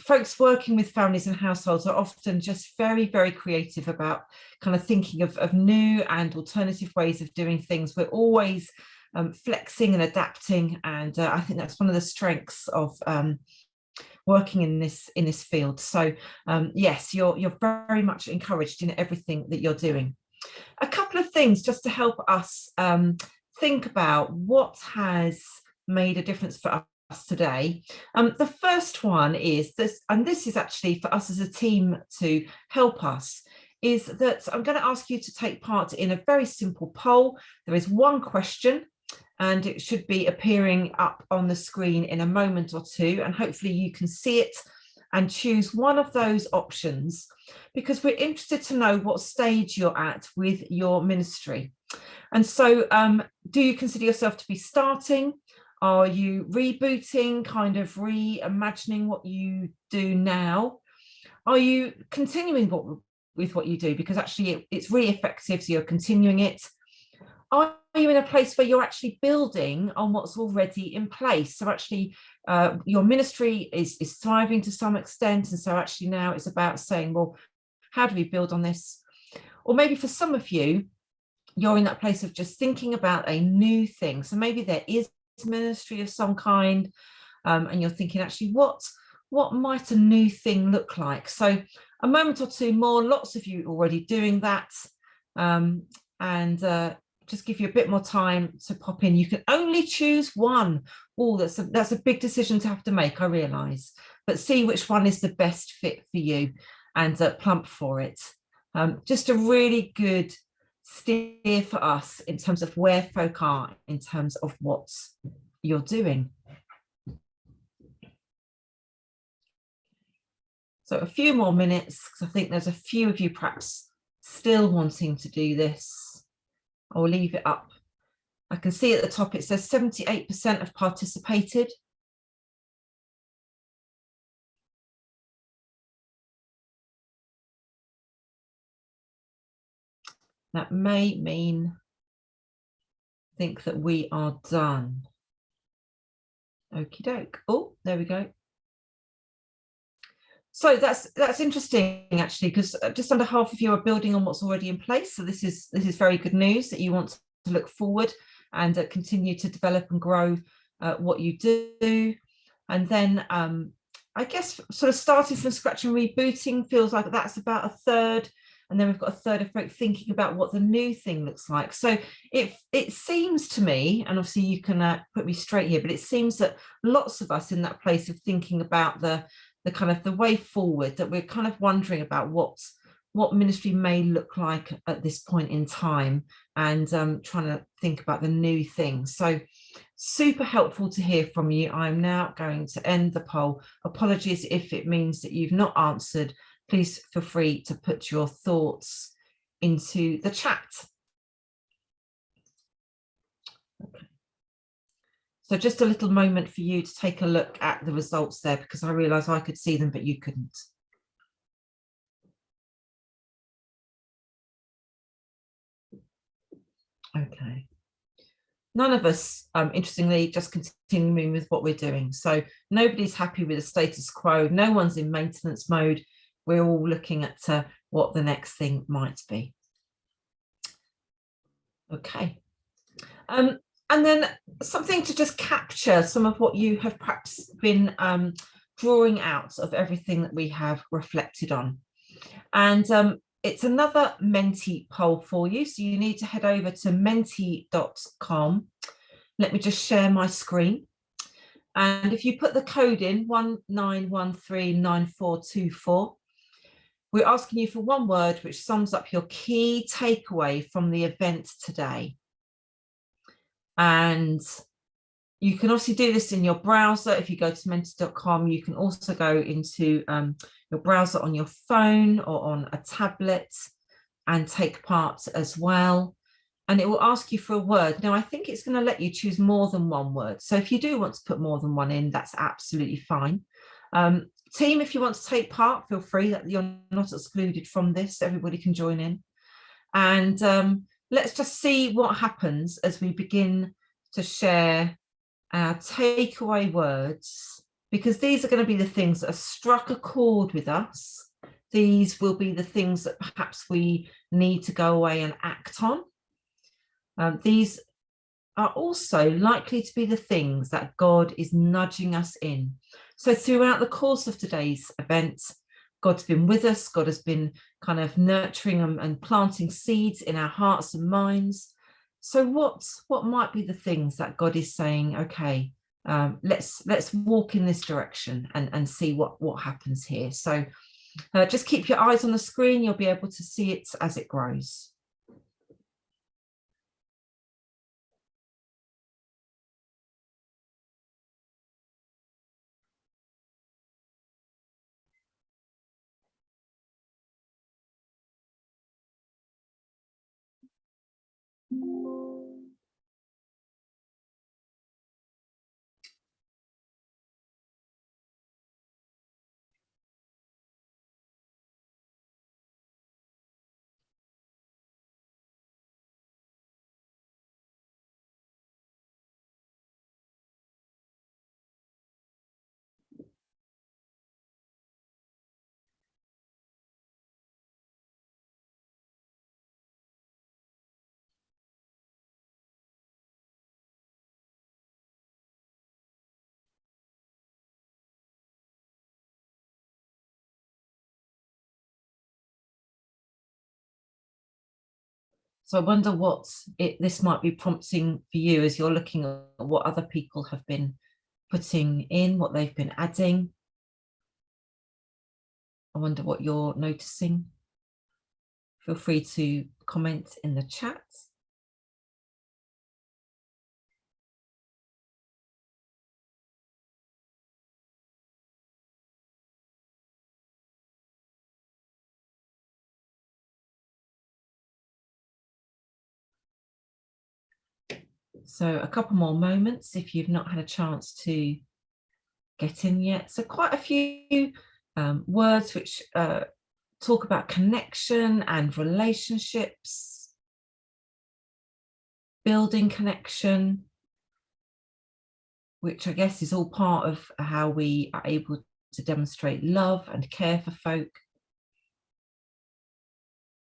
folks working with families and households are often just very, very creative about kind of thinking of new and alternative ways of doing things. We're always flexing and adapting, and I think that's one of the strengths of working in this field. So yes, you're very much encouraged in everything that you're doing. A couple of things just to help us think about what has made a difference for us today. The first one is this, and this is actually for us as a team to help us, is that I'm going to ask you to take part in a very simple poll. There is one question, and it should be appearing up on the screen in a moment or two, and hopefully you can see it and choose one of those options, because we're interested to know what stage you're at with your ministry. And so do you consider yourself to be starting? Are you rebooting, kind of reimagining what you do now? Are you continuing with what you do, because actually it's really effective, so you're continuing it? Are you in a place where you're actually building on what's already in place? So actually your ministry is thriving to some extent, and so actually now it's about saying, well, how do we build on this? Or maybe for some of you, you're in that place of just thinking about a new thing. So maybe there is ministry of some kind, and you're thinking, actually, what might a new thing look like? So a moment or two more, lots of you already doing that, and just give you a bit more time to pop in. You can only choose one. Oh, that's a big decision to have to make, I realise, but see which one is the best fit for you and plump for it. Just a really good steer for us in terms of where folk are in terms of what you're doing. So a few more minutes, because I think there's a few of you perhaps still wanting to do this. I'll leave it up. I can see at the top it says 78% have participated. That may mean, I think that we are done. Okie doke. Oh, there we go. So that's interesting, actually, because just under half of you are building on what's already in place. So this is very good news that you want to look forward and continue to develop and grow what you do. And then I guess sort of starting from scratch and rebooting feels like that's about a third. And then we've got a third of folk thinking about what the new thing looks like. So it seems to me, and obviously you can put me straight here, but it seems that lots of us in that place of thinking about the kind of the way forward, that we're kind of wondering about what ministry may look like at this point in time, and trying to think about the new thing. So super helpful to hear from you. I'm now going to end the poll. Apologies if it means that you've not answered. Please feel free to put your thoughts into the chat. Okay. So just a little moment for you to take a look at the results there, because I realised I could see them, but you couldn't. Okay. None of us, interestingly, just continuing with what we're doing. So nobody's happy with the status quo. No one's in maintenance mode. We're all looking at what the next thing might be. Okay. And then something to just capture some of what you have perhaps been drawing out of everything that we have reflected on. And it's another Menti poll for you. So you need to head over to menti.com. Let me just share my screen. And if you put the code in 19139424, we're asking you for one word which sums up your key takeaway from the event today. And you can also do this in your browser. If you go to menti.com, you can also go into your browser on your phone or on a tablet and take part as well. And it will ask you for a word. Now, I think it's going to let you choose more than one word. So if you do want to put more than one in, that's absolutely fine. Team, if you want to take part, feel free. That you're not excluded from this. Everybody can join in. And let's just see what happens as we begin to share our takeaway words, because these are going to be the things that have struck a chord with us. These will be the things that perhaps we need to go away and act on. These are also likely to be the things that God is nudging us in. So throughout the course of today's event, God's been with us. God has been kind of nurturing and planting seeds in our hearts and minds. So what might be the things that God is saying, okay, let's walk in this direction and see what happens here. So just keep your eyes on the screen. You'll be able to see it as it grows. So I wonder what this might be prompting for you as you're looking at what other people have been putting in, what they've been adding. I wonder what you're noticing. Feel free to comment in the chat. So a couple more moments if you've not had a chance to get in yet. So quite a few words which talk about connection and relationships, building connection, which I guess is all part of how we are able to demonstrate love and care for folk.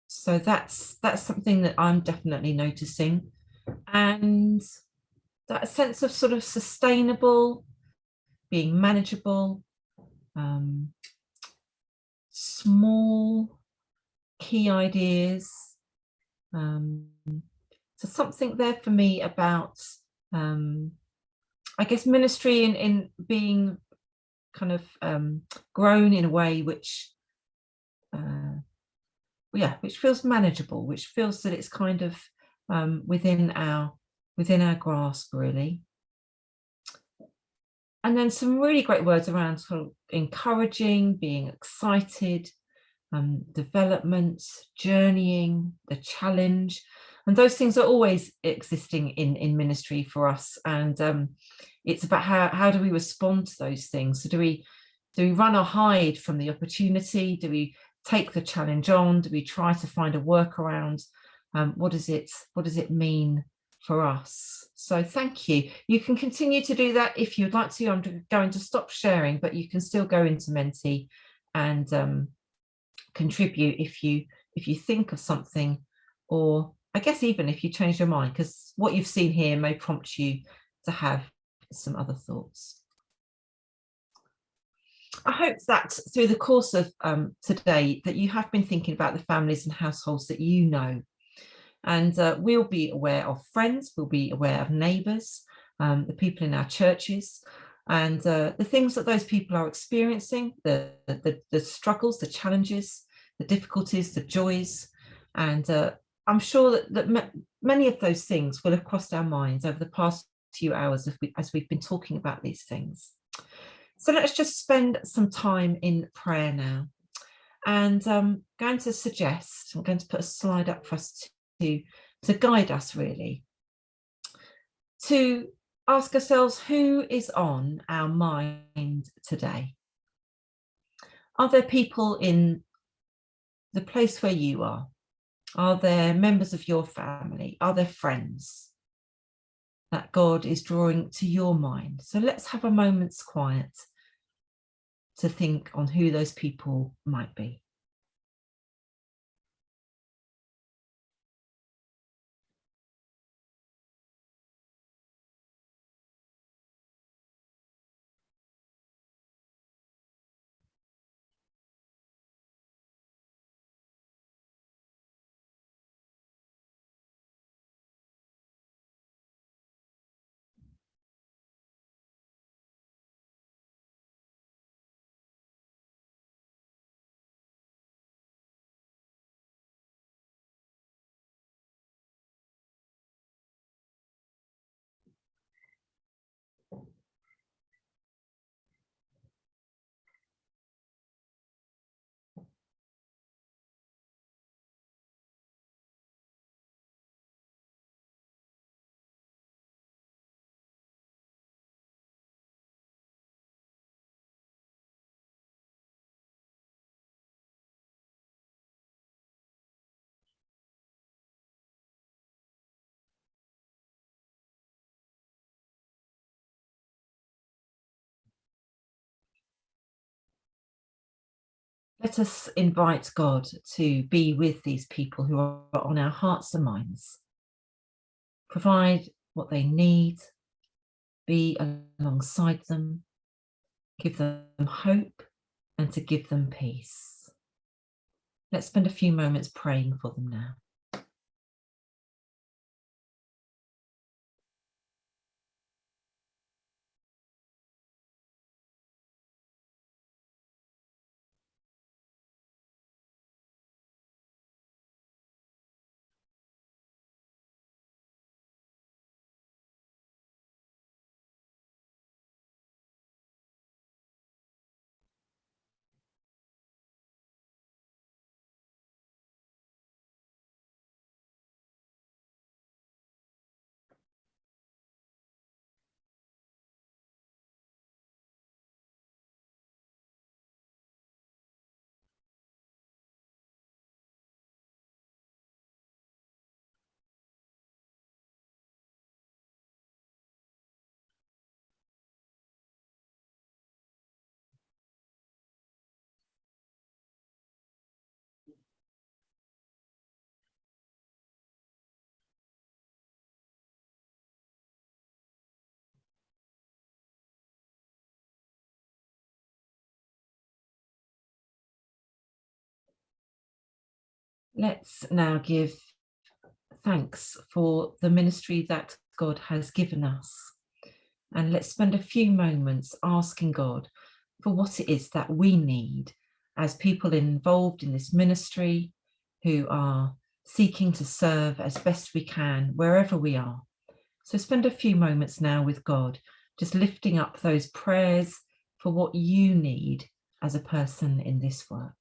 So that's something that I'm definitely noticing. And that sense of sort of sustainable, being manageable, small key ideas. So something there for me about, I guess, ministry in being kind of grown in a way which, which feels manageable, which feels that it's kind of within our grasp, really. And then some really great words around sort of encouraging, being excited, development, journeying, the challenge. And those things are always existing in ministry for us. And it's about how do we respond to those things? So do we run or hide from the opportunity? Do we take the challenge on? Do we try to find a workaround? What does it mean for us? So thank you. You can continue to do that if you'd like to. I'm going to stop sharing, but you can still go into Menti and contribute if you think of something, or I guess even if you change your mind, because what you've seen here may prompt you to have some other thoughts. I hope that through the course of today that you have been thinking about the families and households that you know, and we'll be aware of friends, we'll be aware of neighbours, the people in our churches, and the things that those people are experiencing, the struggles, the challenges, the difficulties, the joys, and I'm sure that many of those things will have crossed our minds over the past few hours as we've been talking about these things. So let's just spend some time in prayer now. And I'm going to put a slide up for us to guide us, really, to ask ourselves, who is on our mind today? Are there people in the place where you are? Are there members of your family? Are there friends that God is drawing to your mind? So let's have a moment's quiet to think on who those people might be. Let us invite God to be with these people who are on our hearts and minds. Provide what they need, be alongside them, give them hope, and to give them peace. Let's spend a few moments praying for them now. Let's now give thanks for the ministry that God has given us. And let's spend a few moments asking God for what it is that we need as people involved in this ministry who are seeking to serve as best we can wherever we are. So spend a few moments now with God, just lifting up those prayers for what you need as a person in this work.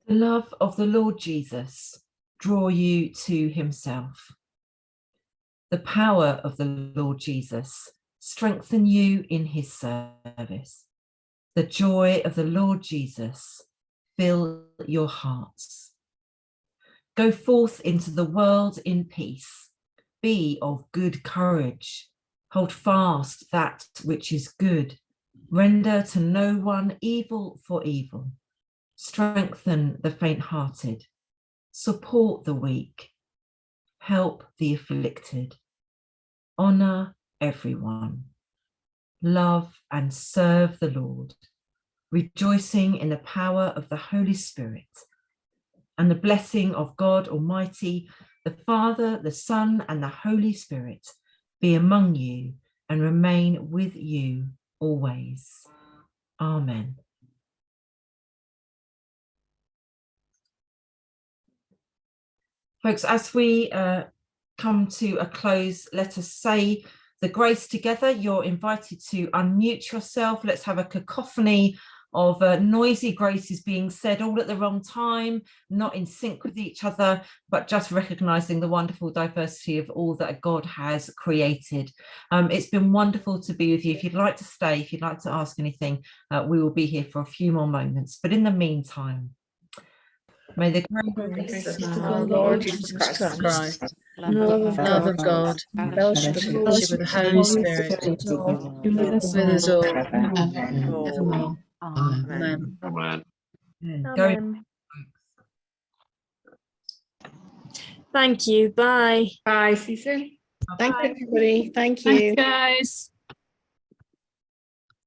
The love of the Lord Jesus draw you to himself. The power of the Lord Jesus strengthen you in his service. The joy of the Lord Jesus fill your hearts. Go forth into the world in peace. Be of good courage. Hold fast that which is good. Render to no one evil for evil. Strengthen the faint-hearted. Support the weak. Help the afflicted. Honour everyone. Love and serve the Lord, rejoicing in the power of the Holy Spirit. And the blessing of God Almighty, the Father, the Son, and the Holy Spirit be among you and remain with you always. Amen. Folks, as we come to a close, let us say the grace together. You're invited to unmute yourself. Let's have a cacophony of noisy graces being said all at the wrong time, not in sync with each other, but just recognizing the wonderful diversity of all that God has created. It's been wonderful to be with you. If you'd like to stay, if you'd like to ask anything, we will be here for a few more moments. But in the meantime, may the grace Grace of of our our Lord Jesus Christ, Love of love of God, fellowship of the Holy Spirit, be with us all, evermore. Amen. Go. Thank you. Bye. Bye, see you soon. Thank you, everybody. Thank you. Thanks, guys.